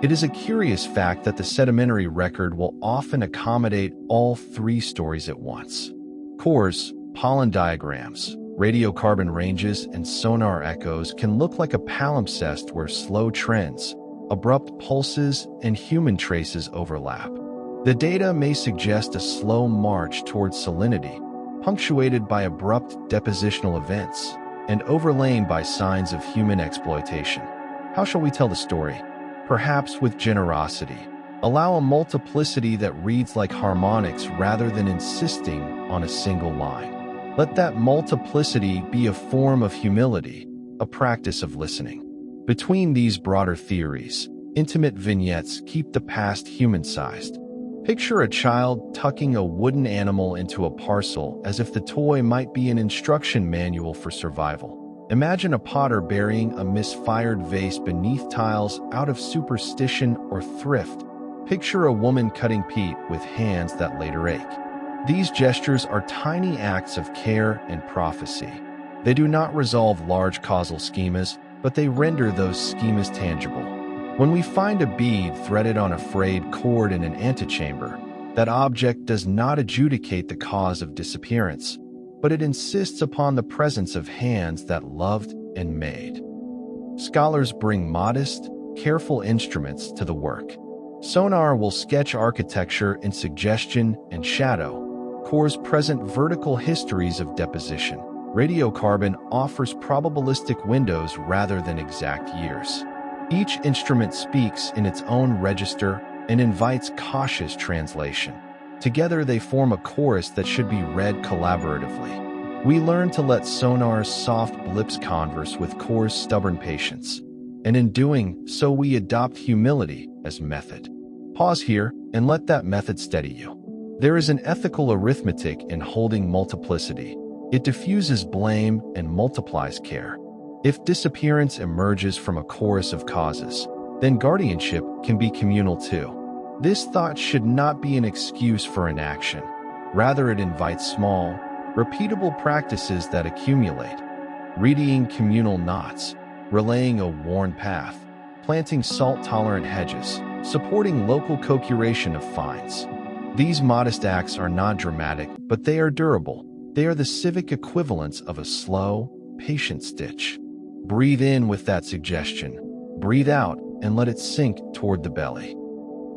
A: It is a curious fact that the sedimentary record will often accommodate all three stories at once. Cores, pollen diagrams, radiocarbon ranges, and sonar echoes can look like a palimpsest where slow trends, abrupt pulses, and human traces overlap. The data may suggest a slow march towards salinity, punctuated by abrupt depositional events, and overlain by signs of human exploitation. How shall we tell the story? Perhaps with generosity. Allow a multiplicity that reads like harmonics rather than insisting on a single line. Let that multiplicity be a form of humility, a practice of listening. Between these broader theories, intimate vignettes keep the past human-sized. Picture a child tucking a wooden animal into a parcel as if the toy might be an instruction manual for survival. Imagine a potter burying a misfired vase beneath tiles out of superstition or thrift. Picture a woman cutting peat with hands that later ache. These gestures are tiny acts of care and prophecy. They do not resolve large causal schemas, but they render those schemas tangible. When we find a bead threaded on a frayed cord in an antechamber, that object does not adjudicate the cause of disappearance, but it insists upon the presence of hands that loved and made. Scholars bring modest, careful instruments to the work. Sonar will sketch architecture in suggestion and shadow. Cores present vertical histories of deposition. Radiocarbon offers probabilistic windows rather than exact years. Each instrument speaks in its own register and invites cautious translation. Together they form a chorus that should be read collaboratively. We learn to let Sonar's soft blips converse with Core's stubborn patience, and in doing so we adopt humility as method. Pause here and let that method steady you. There is an ethical arithmetic in holding multiplicity. It diffuses blame and multiplies care. If disappearance emerges from a chorus of causes, then guardianship can be communal too. This thought should not be an excuse for inaction. Rather, it invites small, repeatable practices that accumulate. Readying communal knots, relaying a worn path, planting salt-tolerant hedges, supporting local co-curation of finds. These modest acts are not dramatic, but they are durable. They are the civic equivalents of a slow, patient stitch. Breathe in with that suggestion. Breathe out and let it sink toward the belly.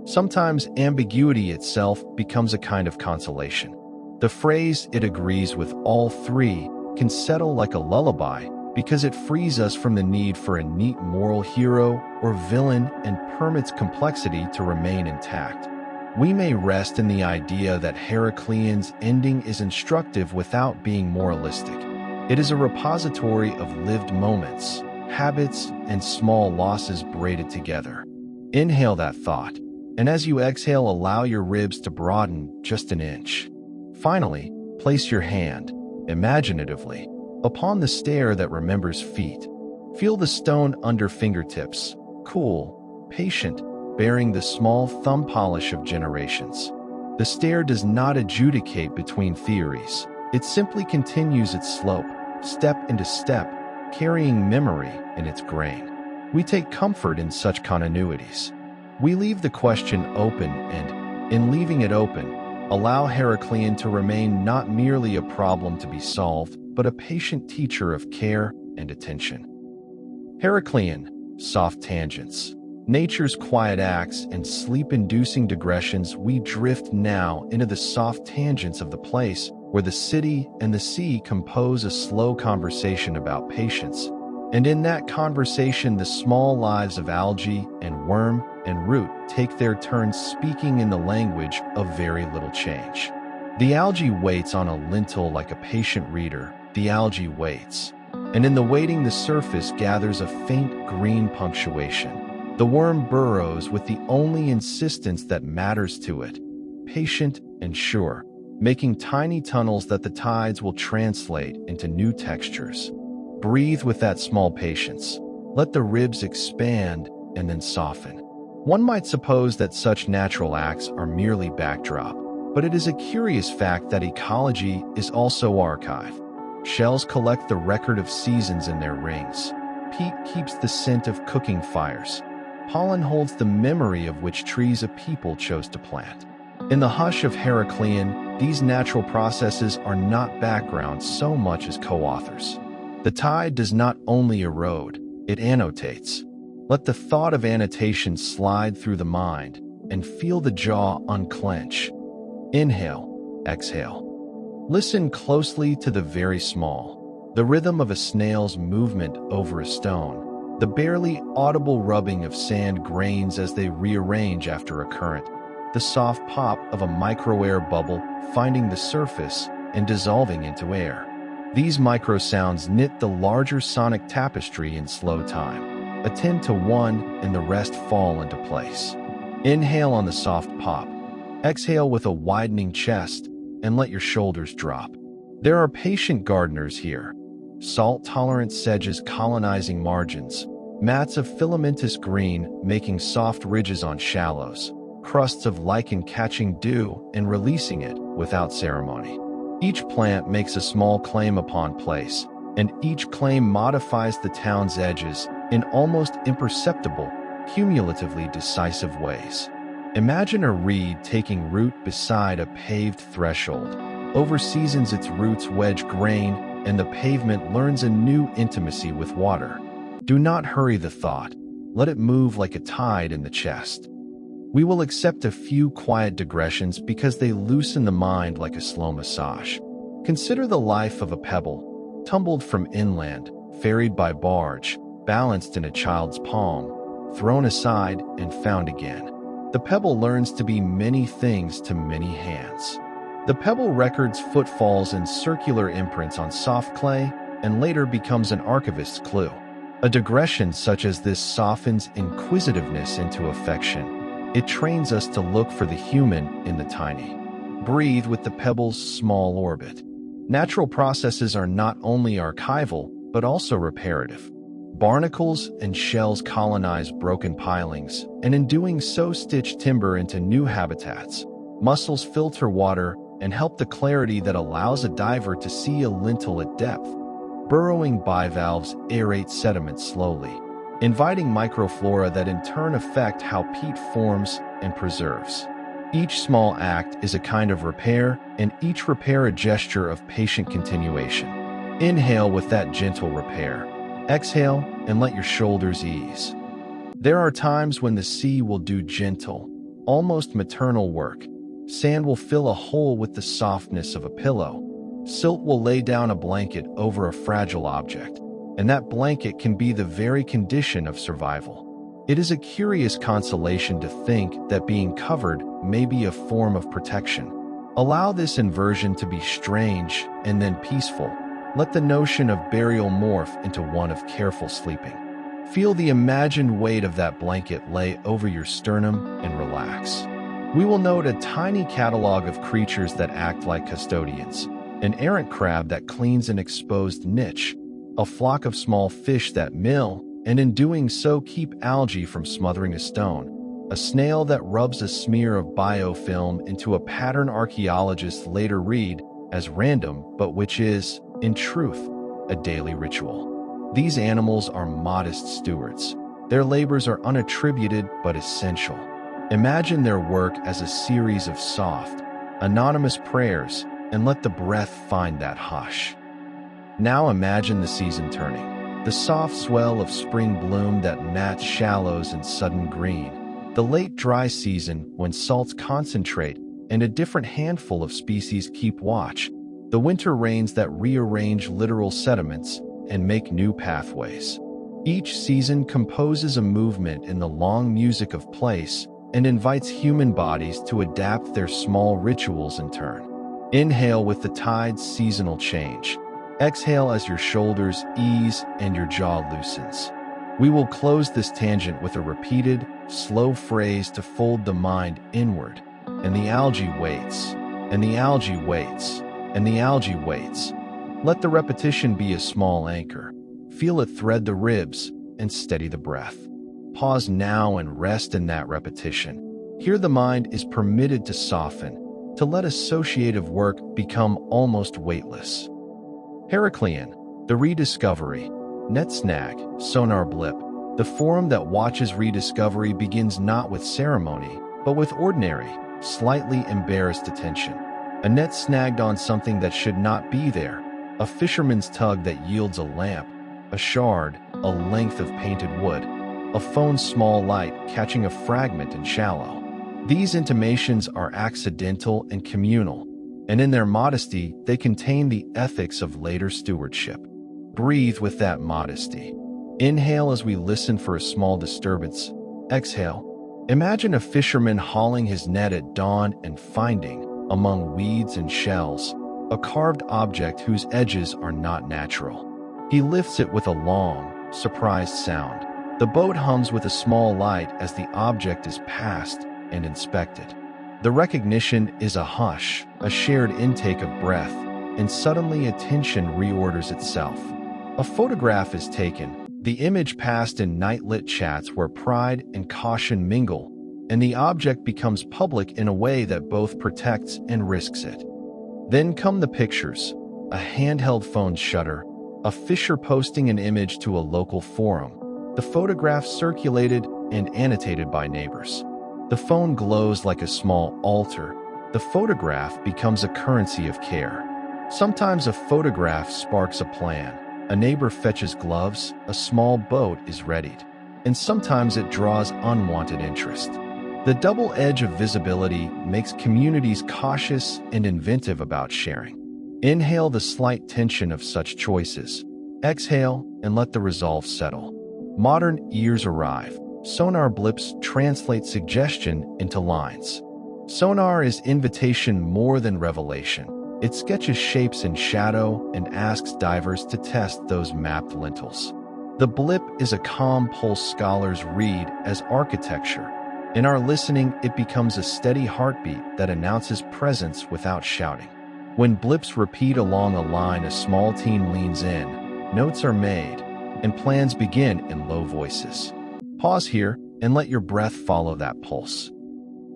A: Sometimes ambiguity itself becomes a kind of consolation. The phrase "it agrees with all three" can settle like a lullaby because it frees us from the need for a neat moral hero or villain and permits complexity to remain intact. We may rest in the idea that Heracleon's ending is instructive without being moralistic. It is a repository of lived moments, habits, and small losses braided together. Inhale that thought, and as you exhale, allow your ribs to broaden just an inch. Finally, place your hand, imaginatively, upon the stair that remembers feet. Feel the stone under fingertips, cool, patient, bearing the small thumb polish of generations. The stair does not adjudicate between theories. It simply continues its slope, step into step, carrying memory in its grain. We take comfort in such continuities. We leave the question open and, in leaving it open, Allow Heracleion to remain not merely a problem to be solved, but a patient teacher of care and attention. Heracleion, soft tangents. Nature's quiet acts and sleep-inducing digressions, we drift now into the soft tangents of the place where the city and the sea compose a slow conversation about patience. And in that conversation, the small lives of algae and worm and root take their turns speaking in the language of very little change. The algae waits on a lintel like a patient reader. The algae waits. And in the waiting, the surface gathers a faint green punctuation. The worm burrows with the only insistence that matters to it, patient and sure, making tiny tunnels that the tides will translate into new textures. Breathe with that small patience. Let the ribs expand and then soften. One might suppose that such natural acts are merely backdrop, but it is a curious fact that ecology is also archive. Shells collect the record of seasons in their rings. Peat keeps the scent of cooking fires. Pollen holds the memory of which trees a people chose to plant. In the hush of Heracleion, these natural processes are not background so much as co-authors. The tide does not only erode, it annotates. Let the thought of annotation slide through the mind and feel the jaw unclench. Inhale, exhale. Listen closely to the very small, the rhythm of a snail's movement over a stone, the barely audible rubbing of sand grains as they rearrange after a current, the soft pop of a micro-air bubble finding the surface and dissolving into air. These micro-sounds knit the larger sonic tapestry in slow time. Attend to one and the rest fall into place. Inhale on the soft pop. Exhale with a widening chest and let your shoulders drop. There are patient gardeners here. Salt-tolerant sedges colonizing margins. Mats of filamentous green making soft ridges on shallows. Crusts of lichen catching dew and releasing it without ceremony. Each plant makes a small claim upon place, and each claim modifies the town's edges in almost imperceptible, cumulatively decisive ways. Imagine a reed taking root beside a paved threshold. Over seasons its roots wedge grain, and the pavement learns a new intimacy with water. Do not hurry the thought. Let it move like a tide in the chest. We will accept a few quiet digressions because they loosen the mind like a slow massage. Consider the life of a pebble, tumbled from inland, ferried by barge, balanced in a child's palm, thrown aside and found again. The pebble learns to be many things to many hands. The pebble records footfalls and circular imprints on soft clay and later becomes an archivist's clue. A digression such as this softens inquisitiveness into affection. It trains us to look for the human in the tiny. Breathe with the pebble's small orbit. Natural processes are not only archival, but also reparative. Barnacles and shells colonize broken pilings, and in doing so stitch timber into new habitats. Mussels filter water and help the clarity that allows a diver to see a lintel at depth. Burrowing bivalves aerate sediment slowly, inviting microflora that in turn affect how peat forms and preserves. Each small act is a kind of repair, and each repair a gesture of patient continuation. Inhale with that gentle repair. Exhale and let your shoulders ease. There are times when the sea will do gentle, almost maternal work. Sand will fill a hole with the softness of a pillow. Silt will lay down a blanket over a fragile object, and that blanket can be the very condition of survival. It is a curious consolation to think that being covered may be a form of protection. Allow this inversion to be strange and then peaceful. Let the notion of burial morph into one of careful sleeping. Feel the imagined weight of that blanket lay over your sternum and relax. We will note a tiny catalog of creatures that act like custodians. An errant crab that cleans an exposed niche. A flock of small fish that mill, and in doing so keep algae from smothering a stone. A snail that rubs a smear of biofilm into a pattern archaeologists later read as random, but which is, in truth, a daily ritual. These animals are modest stewards. Their labors are unattributed but essential. Imagine their work as a series of soft, anonymous prayers, and let the breath find that hush. Now imagine the season turning. The soft swell of spring bloom that mats shallows in sudden green. The late dry season when salts concentrate and a different handful of species keep watch. The winter rains that rearrange littoral sediments and make new pathways. Each season composes a movement in the long music of place and invites human bodies to adapt their small rituals in turn. Inhale with the tide's seasonal change. Exhale as your shoulders ease and your jaw loosens. We will close this tangent with a repeated, slow phrase to fold the mind inward. And the algae waits, and the algae waits, and the algae waits. Let the repetition be a small anchor. Feel it thread the ribs and steady the breath. Pause now and rest in that repetition. Here the mind is permitted to soften, to let associative work become almost weightless. Heracleion, the rediscovery. Net snag, Sonar blip. The forum that watches rediscovery begins not with ceremony, but with ordinary, slightly embarrassed attention. A net snagged on something that should not be there. A fisherman's tug that yields a lamp, a shard, a length of painted wood, a phone's small light catching a fragment in shallow. These intimations are accidental and communal, and in their modesty, they contain the ethics of later stewardship. Breathe with that modesty. Inhale as we listen for a small disturbance. Exhale. Imagine a fisherman hauling his net at dawn and finding, among weeds and shells, a carved object whose edges are not natural. He lifts it with a long, surprised sound. The boat hums with a small light as the object is passed and inspected. The recognition is a hush, a shared intake of breath, and suddenly attention reorders itself. A photograph is taken, the image passed in night-lit chats where pride and caution mingle, and the object becomes public in a way that both protects and risks it. Then come the pictures, a handheld phone shutter, a fisher posting an image to a local forum, the photograph circulated and annotated by neighbors. The phone glows like a small altar. The photograph becomes a currency of care. Sometimes a photograph sparks a plan. A neighbor fetches gloves, a small boat is readied, and sometimes it draws unwanted interest. The double edge of visibility makes communities cautious and inventive about sharing. Inhale the slight tension of such choices. Exhale and let the resolve settle. Modern ears arrive. Sonar blips translate suggestion into lines. Sonar is invitation more than revelation. It sketches shapes in shadow and asks divers to test those mapped lintels. The blip is a calm pulse scholars read as architecture. In our listening, it becomes a steady heartbeat that announces presence without shouting. When blips repeat along a line, a small team leans in, notes are made, and plans begin in low voices. Pause here and let your breath follow that pulse.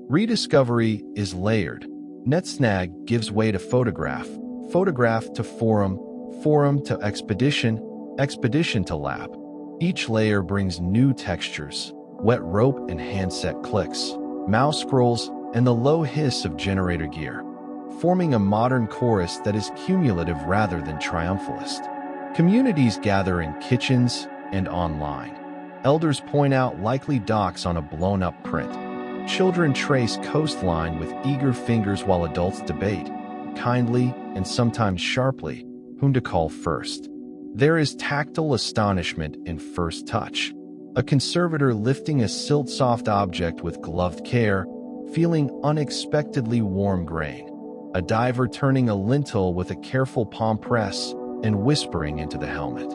A: Rediscovery is layered. Net snag gives way to photograph, photograph to forum, forum to expedition, expedition to lab. Each layer brings new textures, wet rope and handset clicks, mouse scrolls, and the low hiss of generator gear, forming a modern chorus that is cumulative rather than triumphalist. Communities gather in kitchens and online. Elders point out likely docks on a blown-up print. Children trace coastline with eager fingers while adults debate, kindly and sometimes sharply, whom to call first. There is tactile astonishment in first touch. A conservator lifting a silt-soft object with gloved care, feeling unexpectedly warm grain. A diver turning a lintel with a careful palm press and whispering into the helmet.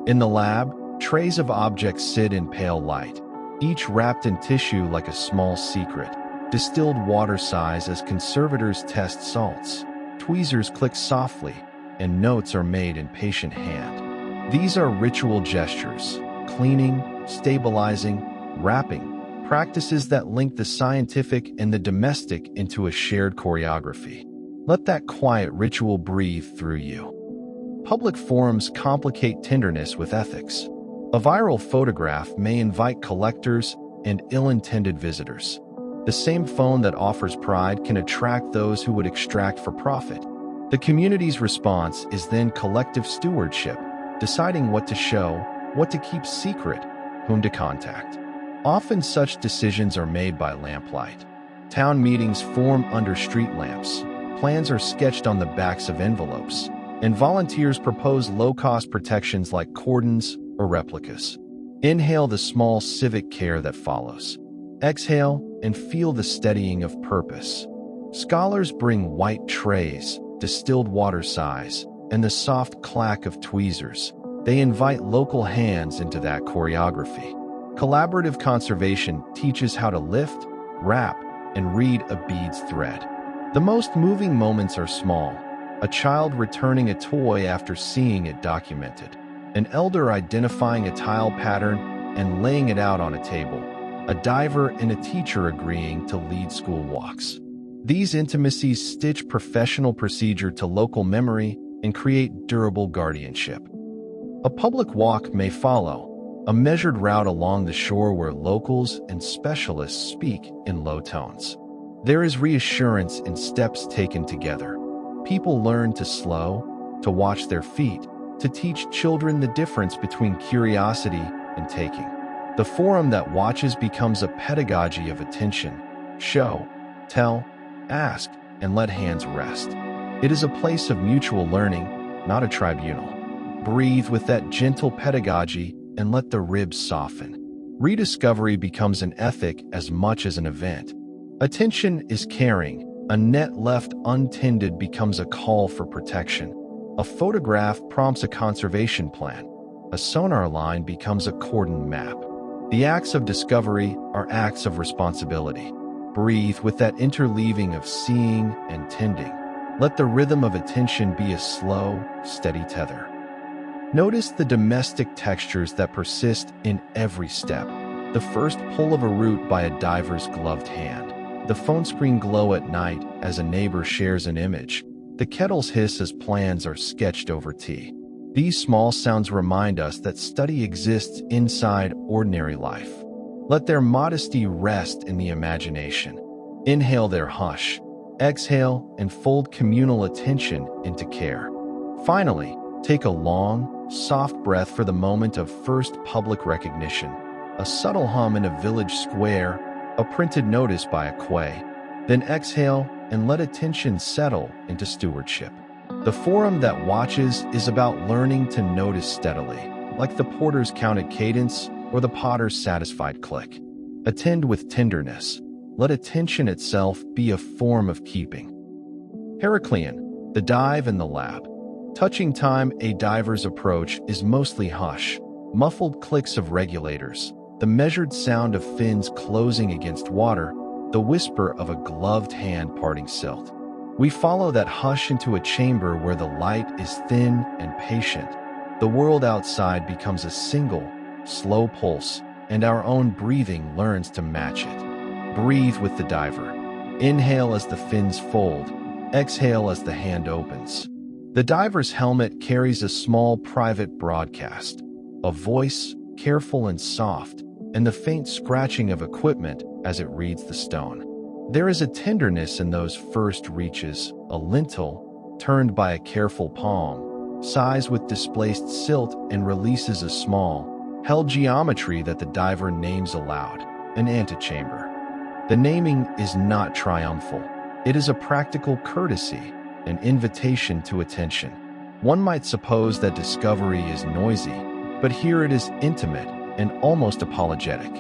A: In the lab, trays of objects sit in pale light, each wrapped in tissue like a small secret. Distilled water sighs as conservators test salts. Tweezers click softly, and notes are made in patient hand. These are ritual gestures, cleaning, stabilizing, wrapping, practices that link the scientific and the domestic into a shared choreography. Let that quiet ritual breathe through you. Public forums complicate tenderness with ethics. A viral photograph may invite collectors and ill-intended visitors. The same phone that offers pride can attract those who would extract for profit. The community's response is then collective stewardship, deciding what to show, what to keep secret, whom to contact. Often such decisions are made by lamplight. Town meetings form under street lamps, plans are sketched on the backs of envelopes, and volunteers propose low-cost protections like cordons or replicas. Inhale the small civic care that follows. Exhale and feel the steadying of purpose. Scholars bring white trays, distilled water sighs, and the soft clack of tweezers. They invite local hands into that choreography. Collaborative conservation teaches how to lift, wrap, and read a bead's thread. The most moving moments are small. A child returning a toy after seeing it documented. An elder identifying a tile pattern and laying it out on a table. A diver and a teacher agreeing to lead school walks. These intimacies stitch professional procedure to local memory and create durable guardianship. A public walk may follow, a measured route along the shore where locals and specialists speak in low tones. There is reassurance in steps taken together. People learn to slow, to watch their feet, to teach children the difference between curiosity and taking. The forum that watches becomes a pedagogy of attention. Show, tell, ask, and let hands rest. It is a place of mutual learning, not a tribunal. Breathe with that gentle pedagogy and let the ribs soften. Rediscovery becomes an ethic as much as an event. Attention is caring. A net left untended becomes a call for protection. A photograph prompts a conservation plan. A sonar line becomes a cordon map. The acts of discovery are acts of responsibility. Breathe with that interleaving of seeing and tending. Let the rhythm of attention be a slow, steady tether. Notice the domestic textures that persist in every step. The first pull of a root by a diver's gloved hand. The phone screen glow at night as a neighbor shares an image. The kettle's hiss as plans are sketched over tea. These small sounds remind us that study exists inside ordinary life. Let their modesty rest in the imagination. Inhale their hush. Exhale and fold communal attention into care. Finally, take a long, soft breath for the moment of first public recognition. A subtle hum in a village square, a printed notice by a quay. Then exhale and let attention settle into stewardship. The forum that watches is about learning to notice steadily, like the porter's counted cadence or the potter's satisfied click. Attend with tenderness. Let attention itself be a form of keeping. Heracleion, the dive and the lab. Touching time, a diver's approach is mostly hush, muffled clicks of regulators, the measured sound of fins closing against water, the whisper of a gloved hand parting silt. We follow that hush into a chamber where the light is thin and patient. The world outside becomes a single, slow pulse, and our own breathing learns to match it. Breathe with the diver. Inhale as the fins fold. Exhale as the hand opens. The diver's helmet carries a small private broadcast, a voice, careful and soft, and the faint scratching of equipment as it reads the stone. There is a tenderness in those first reaches, a lintel, turned by a careful palm, sighs with displaced silt and releases a small, held geometry that the diver names aloud, an antechamber. The naming is not triumphal. It is a practical courtesy, an invitation to attention. One might suppose that discovery is noisy, but here it is intimate and almost apologetic.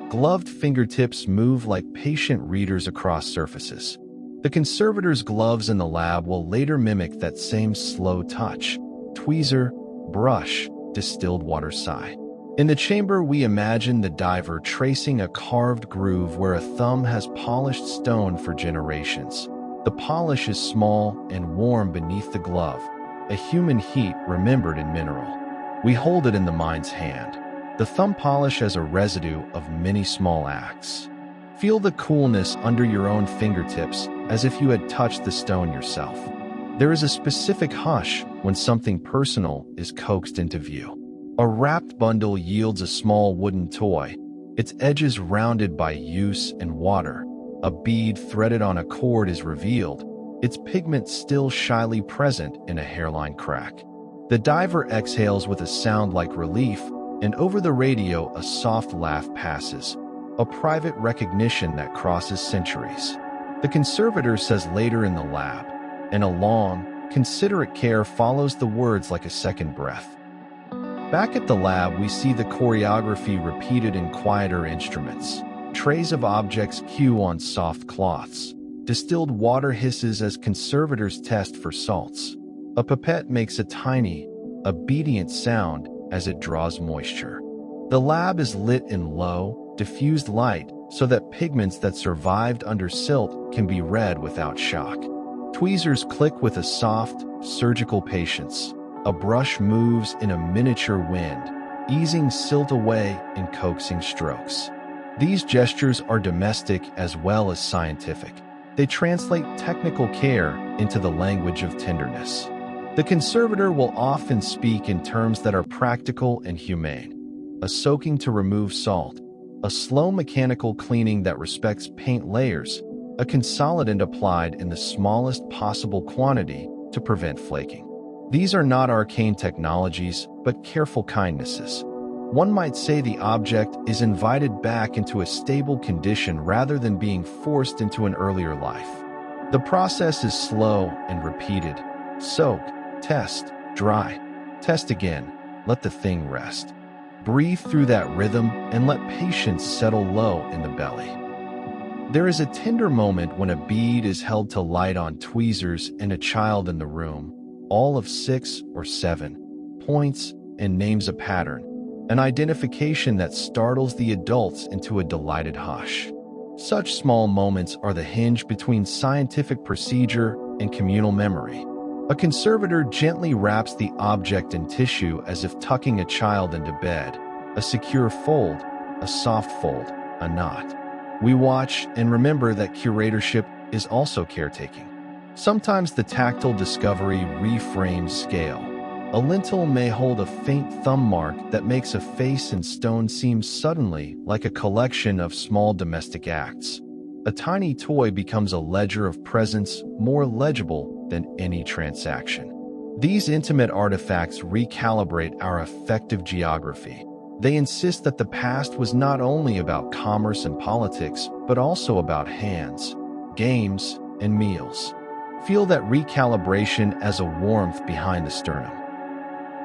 A: Gloved fingertips move like patient readers across surfaces. The conservator's gloves in the lab will later mimic that same slow touch. Tweezer, brush, distilled water sigh. In the chamber, we imagine the diver tracing a carved groove where a thumb has polished stone for generations. The polish is small and warm beneath the glove, a human heat remembered in mineral. We hold it in the mind's hand. The thumb polish as a residue of many small acts. Feel the coolness under your own fingertips as if you had touched the stone yourself. There is a specific hush when something personal is coaxed into view. A wrapped bundle yields a small wooden toy. its edges rounded by use and water. A bead threaded on a cord is revealed, its pigment still shyly present in a hairline crack. The diver exhales with a sound like relief, and over the radio a soft laugh passes, a private recognition that crosses centuries. The conservator says later in the lab, and a long, considerate care follows the words like a second breath. Back at the lab, we see the choreography repeated in quieter instruments. Trays of objects cue on soft cloths. Distilled water hisses as conservators test for salts. A pipette makes a tiny, obedient sound as it draws moisture. The lab is lit in low, diffused light so that pigments that survived under silt can be read without shock. Tweezers click with a soft, surgical patience. A brush moves in a miniature wind, easing silt away in coaxing strokes. These gestures are domestic as well as scientific. They translate technical care into the language of tenderness. The conservator will often speak in terms that are practical and humane. A soaking to remove salt, a slow mechanical cleaning that respects paint layers, a consolidant applied in the smallest possible quantity to prevent flaking. These are not arcane technologies, but careful kindnesses. One might say the object is invited back into a stable condition rather than being forced into an earlier life. The process is slow and repeated. Soak, test, dry, test again, let the thing rest. Breathe through that rhythm and let patience settle low in the belly. There is a tender moment when a bead is held to light on tweezers and a child in the room, all of 6 or 7, points and names a pattern, an identification that startles the adults into a delighted hush. Such small moments are the hinge between scientific procedure and communal memory. A conservator gently wraps the object in tissue as if tucking a child into bed, a secure fold, a soft fold, a knot. We watch and remember that curatorship is also caretaking. Sometimes the tactile discovery reframes scale. A lintel may hold a faint thumb mark that makes a face in stone seem suddenly like a collection of small domestic acts. A tiny toy becomes a ledger of presence more legible than any transaction. These intimate artifacts recalibrate our affective geography. They insist that the past was not only about commerce and politics, but also about hands, games, and meals. Feel that recalibration as a warmth behind the sternum.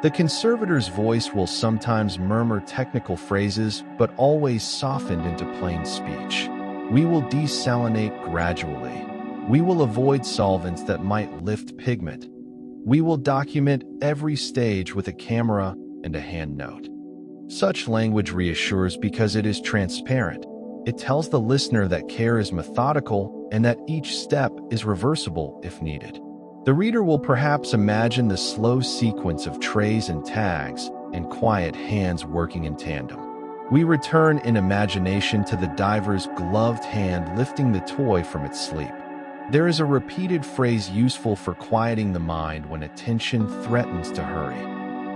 A: The conservator's voice will sometimes murmur technical phrases, but always softened into plain speech. We will desalinate gradually. We will avoid solvents that might lift pigment. We will document every stage with a camera and a hand note. Such language reassures because it is transparent. It tells the listener that care is methodical and that each step is reversible if needed. The reader will perhaps imagine the slow sequence of trays and tags and quiet hands working in tandem. We return in imagination to the diver's gloved hand lifting the toy from its sleep. There is a repeated phrase useful for quieting the mind when attention threatens to hurry.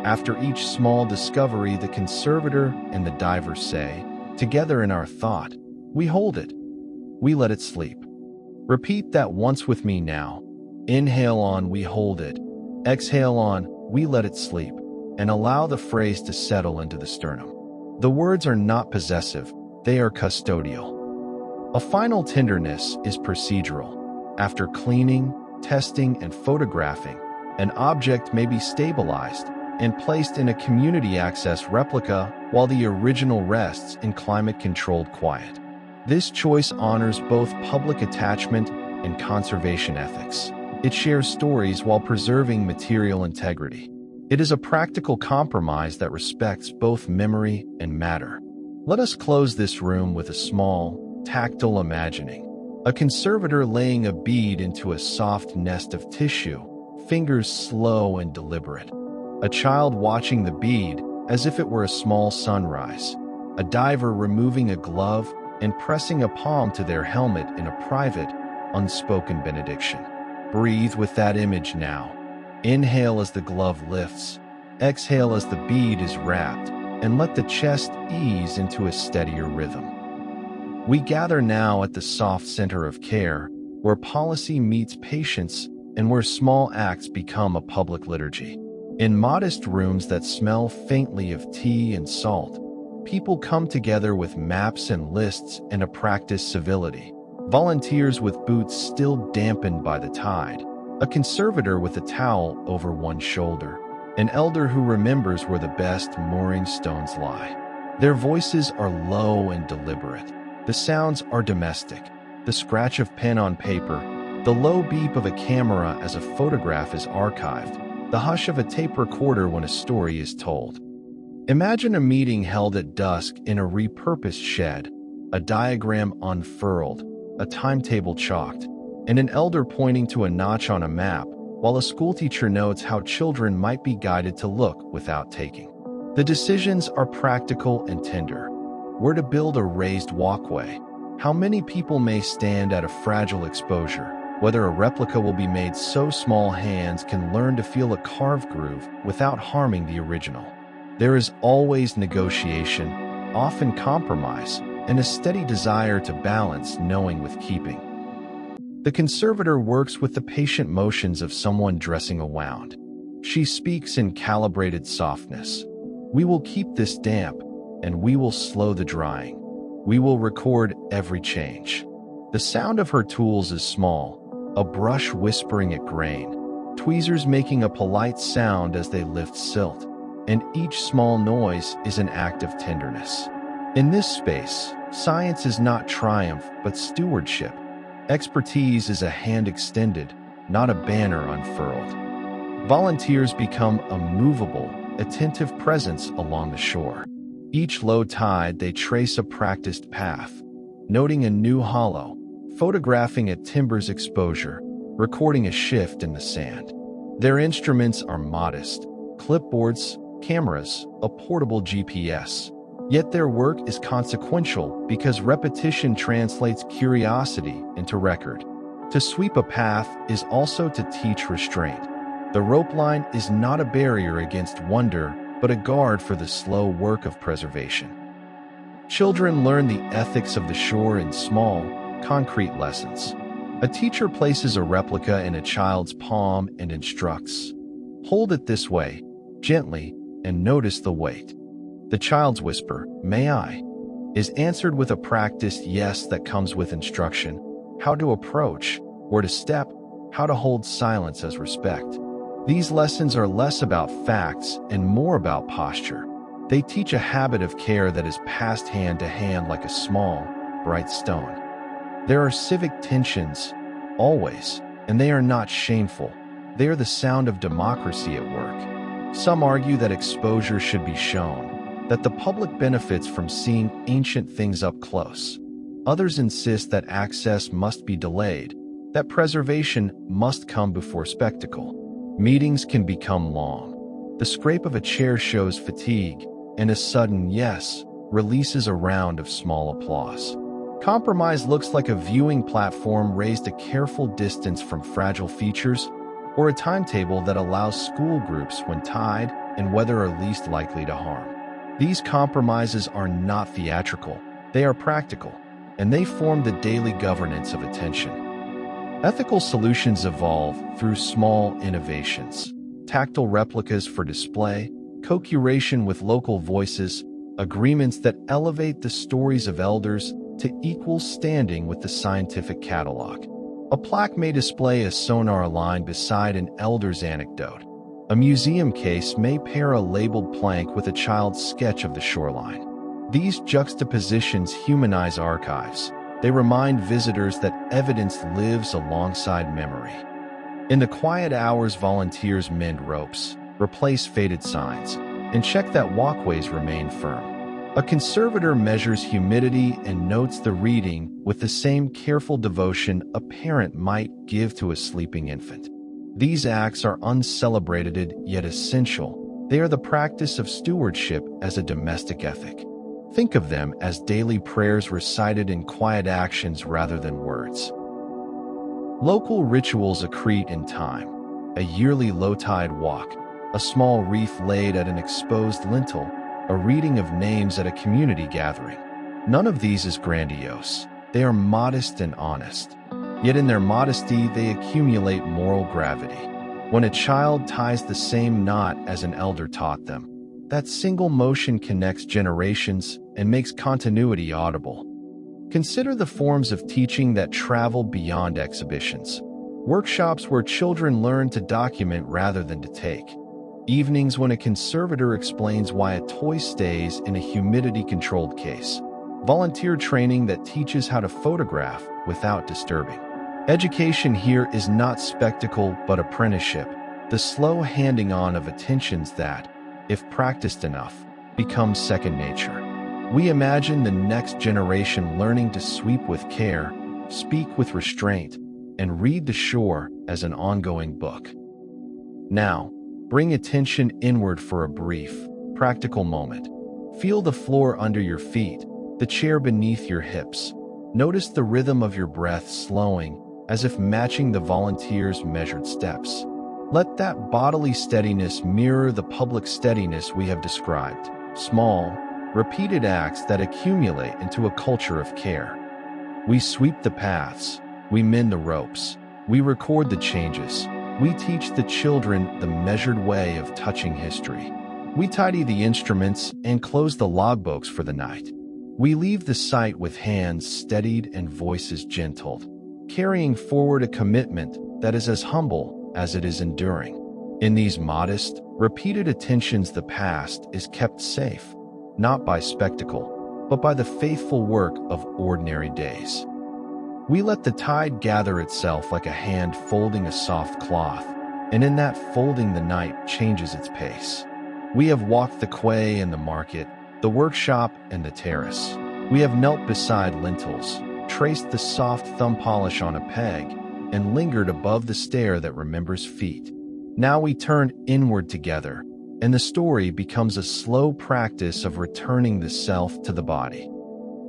A: After each small discovery, the conservator and the diver say, together in our thought, we hold it. We let it sleep. Repeat that once with me now. Inhale on, we hold it. Exhale on, we let it sleep. And allow the phrase to settle into the sternum. The words are not possessive, they are custodial. A final tenderness is procedural. After cleaning, testing, and photographing, an object may be stabilized and placed in a community access replica while the original rests in climate-controlled quiet. This choice honors both public attachment and conservation ethics. It shares stories while preserving material integrity. It is a practical compromise that respects both memory and matter. Let us close this room with a small, tactile imagining. A conservator laying a bead into a soft nest of tissue, fingers slow and deliberate. A child watching the bead as if it were a small sunrise. A diver removing a glove and pressing a palm to their helmet in a private, unspoken benediction. Breathe with that image now. Inhale as the glove lifts. Exhale as the bead is wrapped. and let the chest ease into a steadier rhythm. We gather now at the soft center of care, where policy meets patience and where small acts become a public liturgy. In modest rooms that smell faintly of tea and salt, people come together with maps and lists and a practiced civility. Volunteers with boots still dampened by the tide, a conservator with a towel over one shoulder, an elder who remembers where the best mooring stones lie. Their voices are low and deliberate. The sounds are domestic, the scratch of pen on paper, the low beep of a camera as a photograph is archived, the hush of a tape recorder when a story is told. Imagine a meeting held at dusk in a repurposed shed, a diagram unfurled, a timetable chalked, and an elder pointing to a notch on a map, while a schoolteacher notes how children might be guided to look without taking. The decisions are practical and tender. Where to build a raised walkway, how many people may stand at a fragile exposure, whether a replica will be made so small hands can learn to feel a carved groove without harming the original. There is always negotiation, often compromise, and a steady desire to balance knowing with keeping. The conservator works with the patient motions of someone dressing a wound. She speaks in calibrated softness. We will keep this damp, and we will slow the drying. We will record every change. The sound of her tools is small, a brush whispering at grain, tweezers making a polite sound as they lift silt, and each small noise is an act of tenderness. In this space, science is not triumph, but stewardship. Expertise is a hand extended, not a banner unfurled. Volunteers become a movable, attentive presence along the shore. Each low tide, they trace a practiced path, noting a new hollow, photographing a timber's exposure, recording a shift in the sand. Their instruments are modest, clipboards, cameras, a portable GPS. Yet their work is consequential because repetition translates curiosity into record. To sweep a path is also to teach restraint. The rope line is not a barrier against wonder, but a guard for the slow work of preservation. Children learn the ethics of the shore in small, concrete lessons. A teacher places a replica in a child's palm and instructs, "Hold it this way, gently, and notice the weight." The child's whisper, "May I?" is answered with a practiced yes that comes with instruction, how to approach, where to step, how to hold silence as respect. These lessons are less about facts and more about posture. They teach a habit of care that is passed hand to hand like a small, bright stone. There are civic tensions, always, and they are not shameful. They are the sound of democracy at work. Some argue that exposure should be shown, that the public benefits from seeing ancient things up close. Others insist that access must be delayed, that preservation must come before spectacle. Meetings can become long. The scrape of a chair shows fatigue, and a sudden yes releases a round of small applause. Compromise looks like a viewing platform raised a careful distance from fragile features, or a timetable that allows school groups when tide and weather are least likely to harm. These compromises are not theatrical, they are practical, and they form the daily governance of attention. Ethical solutions evolve through small innovations, tactile replicas for display, co-curation with local voices, agreements that elevate the stories of elders to equal standing with the scientific catalog. A plaque may display a sonar line beside an elder's anecdote. A museum case may pair a labeled plank with a child's sketch of the shoreline. These juxtapositions humanize archives. They remind visitors that evidence lives alongside memory. In the quiet hours, volunteers mend ropes, replace faded signs, and check that walkways remain firm. A conservator measures humidity and notes the reading with the same careful devotion a parent might give to a sleeping infant. These acts are uncelebrated yet essential. They are the practice of stewardship as a domestic ethic. Think of them as daily prayers recited in quiet actions rather than words. Local rituals accrete in time. A yearly low-tide walk, a small wreath laid at an exposed lintel, a reading of names at a community gathering. None of these is grandiose. They are modest and honest. Yet in their modesty, they accumulate moral gravity. When a child ties the same knot as an elder taught them, that single motion connects generations and makes continuity audible. Consider the forms of teaching that travel beyond exhibitions. Workshops where children learn to document rather than to take. Evenings when a conservator explains why a toy stays in a humidity-controlled case. Volunteer training that teaches how to photograph without disturbing. Education here is not spectacle but apprenticeship, the slow handing on of attentions that, if practiced enough, becomes second nature. We imagine the next generation learning to sweep with care, speak with restraint, and read the shore as an ongoing book. Now, bring attention inward for a brief, practical moment. Feel the floor under your feet, the chair beneath your hips. Notice the rhythm of your breath slowing, as if matching the volunteer's measured steps. Let that bodily steadiness mirror the public steadiness we have described. Small, repeated acts that accumulate into a culture of care. We sweep the paths, we mend the ropes, we record the changes, we teach the children the measured way of touching history. We tidy the instruments and close the logbooks for the night. We leave the site with hands steadied and voices gentled, carrying forward a commitment that is as humble as it is enduring. In these modest, repeated attentions, the past is kept safe, not by spectacle, but by the faithful work of ordinary days. We let the tide gather itself like a hand folding a soft cloth, and in that folding the night changes its pace. We have walked the quay and the market, the workshop and the terrace. We have knelt beside lintels, traced the soft thumb polish on a peg, and lingered above the stair that remembers feet. Now we turn inward together, and the story becomes a slow practice of returning the self to the body.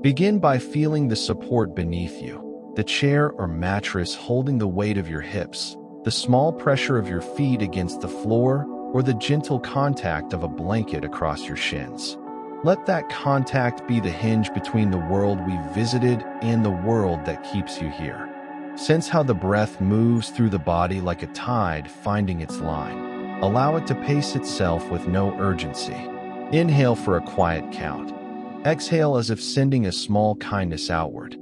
A: Begin by feeling the support beneath you, the chair or mattress holding the weight of your hips, the small pressure of your feet against the floor, or the gentle contact of a blanket across your shins. Let that contact be the hinge between the world we visited and the world that keeps you here. Sense how the breath moves through the body like a tide finding its line. Allow it to pace itself with no urgency. Inhale for a quiet count. Exhale as if sending a small kindness outward.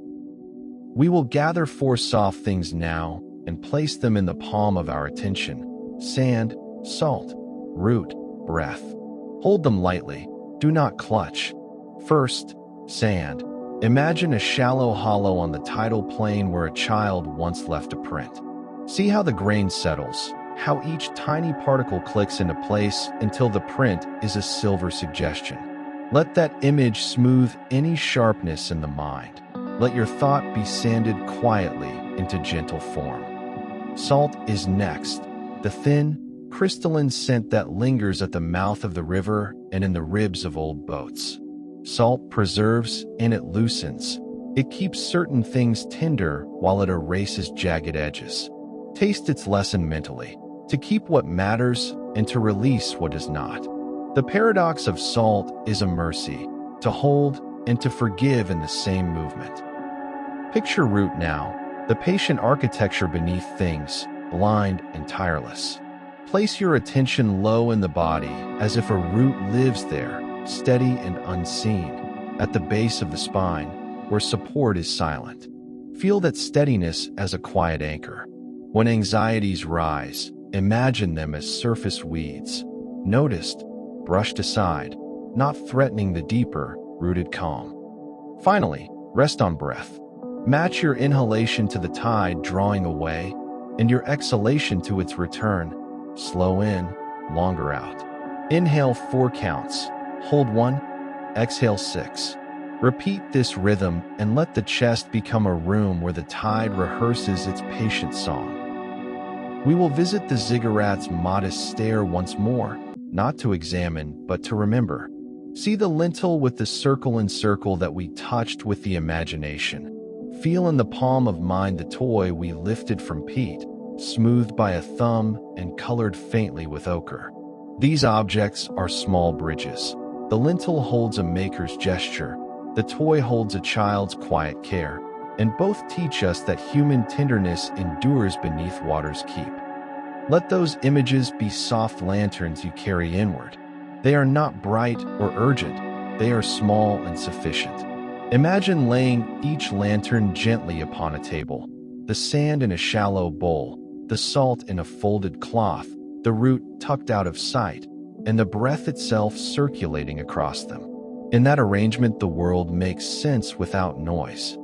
A: We will gather 4 soft things now and place them in the palm of our attention. Sand, salt, root, breath. Hold them lightly. Do not clutch. First, sand. Imagine a shallow hollow on the tidal plain where a child once left a print. See how the grain settles, how each tiny particle clicks into place until the print is a silver suggestion. Let that image smooth any sharpness in the mind. Let your thought be sanded quietly into gentle form. Salt is next, the thin, crystalline scent that lingers at the mouth of the river and in the ribs of old boats. Salt preserves and it loosens. It keeps certain things tender while it erases jagged edges. Taste its lesson mentally, to keep what matters and to release what does not. The paradox of salt is a mercy, to hold and to forgive in the same movement. Picture root now, the patient architecture beneath things, blind and tireless. Place your attention low in the body as if a root lives there, steady and unseen, at the base of the spine, where support is silent. Feel that steadiness as a quiet anchor. When anxieties rise, imagine them as surface weeds, noticed, brushed aside, not threatening the deeper, rooted calm. Finally, rest on breath. Match your inhalation to the tide drawing away, and your exhalation to its return. Slow in, longer out. Inhale 4 counts. Hold 1, exhale 6. Repeat this rhythm and let the chest become a room where the tide rehearses its patient song. We will visit the ziggurat's modest stair once more, not to examine, but to remember. See the lintel with the circle and circle that we touched with the imagination. Feel in the palm of mind the toy we lifted from peat, smoothed by a thumb and colored faintly with ochre. These objects are small bridges. The lintel holds a maker's gesture, the toy holds a child's quiet care, and both teach us that human tenderness endures beneath water's keep. Let those images be soft lanterns you carry inward. They are not bright or urgent, they are small and sufficient. Imagine laying each lantern gently upon a table, the sand in a shallow bowl, the salt in a folded cloth, the root tucked out of sight, and the breath itself circulating across them. In that arrangement, the world makes sense without noise.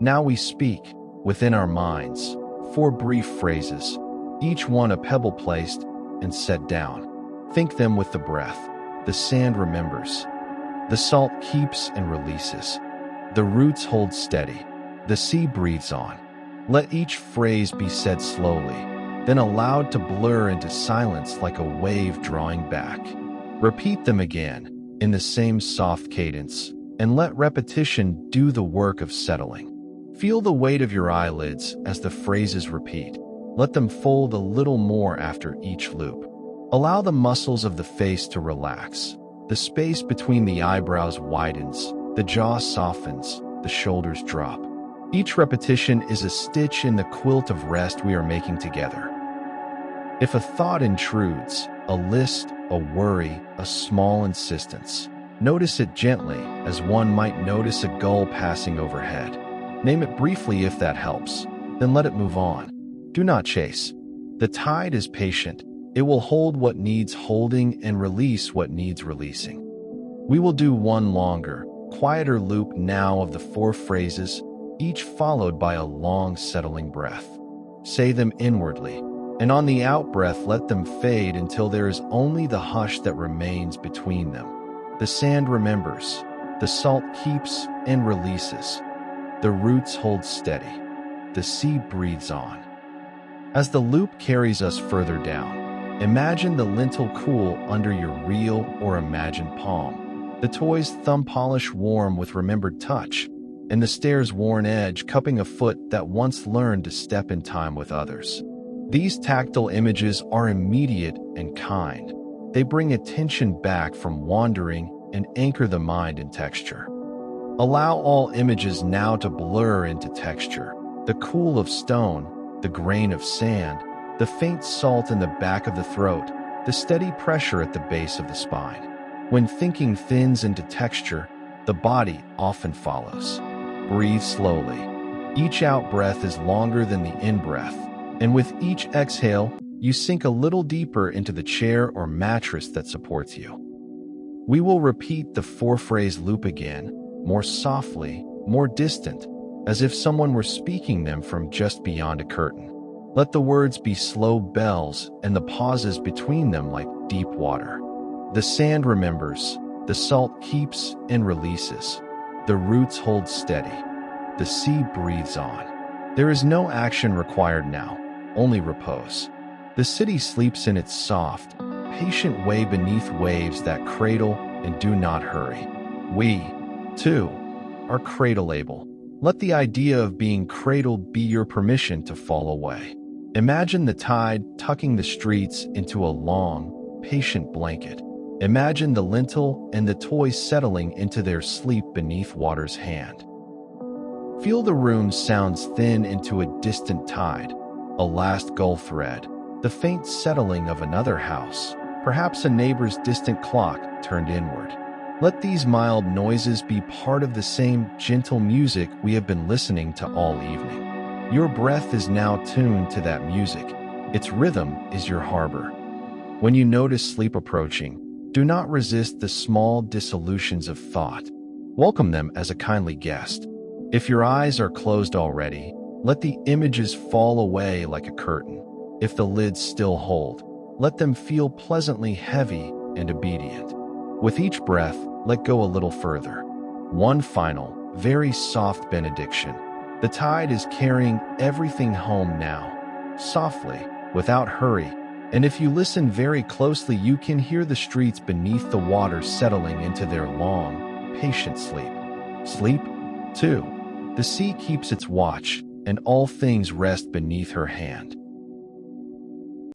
A: Now we speak, within our minds, 4 brief phrases, each one a pebble placed and set down. Think them with the breath. The sand remembers. The salt keeps and releases. The roots hold steady. The sea breathes on. Let each phrase be said slowly, then allowed to blur into silence like a wave drawing back. Repeat them again, in the same soft cadence, and let repetition do the work of settling. Feel the weight of your eyelids as the phrases repeat. Let them fold a little more after each loop. Allow the muscles of the face to relax. The space between the eyebrows widens, the jaw softens, the shoulders drop. Each repetition is a stitch in the quilt of rest we are making together. If a thought intrudes, a list, a worry, a small insistence, notice it gently, as one might notice a gull passing overhead. Name it briefly if that helps, then let it move on. Do not chase. The tide is patient. It will hold what needs holding and release what needs releasing. We will do one longer, quieter loop now of the 4 phrases, each followed by a long settling breath. Say them inwardly, and on the out-breath let them fade until there is only the hush that remains between them. The sand remembers, the salt keeps and releases. The roots hold steady. The sea breathes on. As the loop carries us further down, imagine the lintel cool under your real or imagined palm, the toy's thumb polish warm with remembered touch, and the stair's worn edge cupping a foot that once learned to step in time with others. These tactile images are immediate and kind. They bring attention back from wandering and anchor the mind in texture. Allow all images now to blur into texture. The cool of stone, the grain of sand, the faint salt in the back of the throat, the steady pressure at the base of the spine. When thinking thins into texture, the body often follows. Breathe slowly. Each out-breath is longer than the in-breath, and with each exhale, you sink a little deeper into the chair or mattress that supports you. We will repeat the 4-phrase loop again, more softly, more distant, as if someone were speaking them from just beyond a curtain. Let the words be slow bells and the pauses between them like deep water. The sand remembers, the salt keeps and releases. The roots hold steady. The sea breathes on. There is no action required now, only repose. The city sleeps in its soft, patient way beneath waves that cradle and do not hurry. We, too, are cradleable. Let the idea of being cradled be your permission to fall away. Imagine the tide tucking the streets into a long, patient blanket. Imagine the lintel and the toy settling into their sleep beneath water's hand. Feel the room sounds thin into a distant tide, a last gull thread, the faint settling of another house, perhaps a neighbor's distant clock turned inward. Let these mild noises be part of the same gentle music we have been listening to all evening. Your breath is now tuned to that music. Its rhythm is your harbor. When you notice sleep approaching, do not resist the small dissolutions of thought. Welcome them as a kindly guest. If your eyes are closed already, let the images fall away like a curtain. If the lids still hold, let them feel pleasantly heavy and obedient. With each breath, let go a little further. One final, very soft benediction. The tide is carrying everything home now, softly, without hurry, and if you listen very closely, you can hear the streets beneath the water settling into their long, patient sleep. Sleep, too. The sea keeps its watch, and all things rest beneath her hand.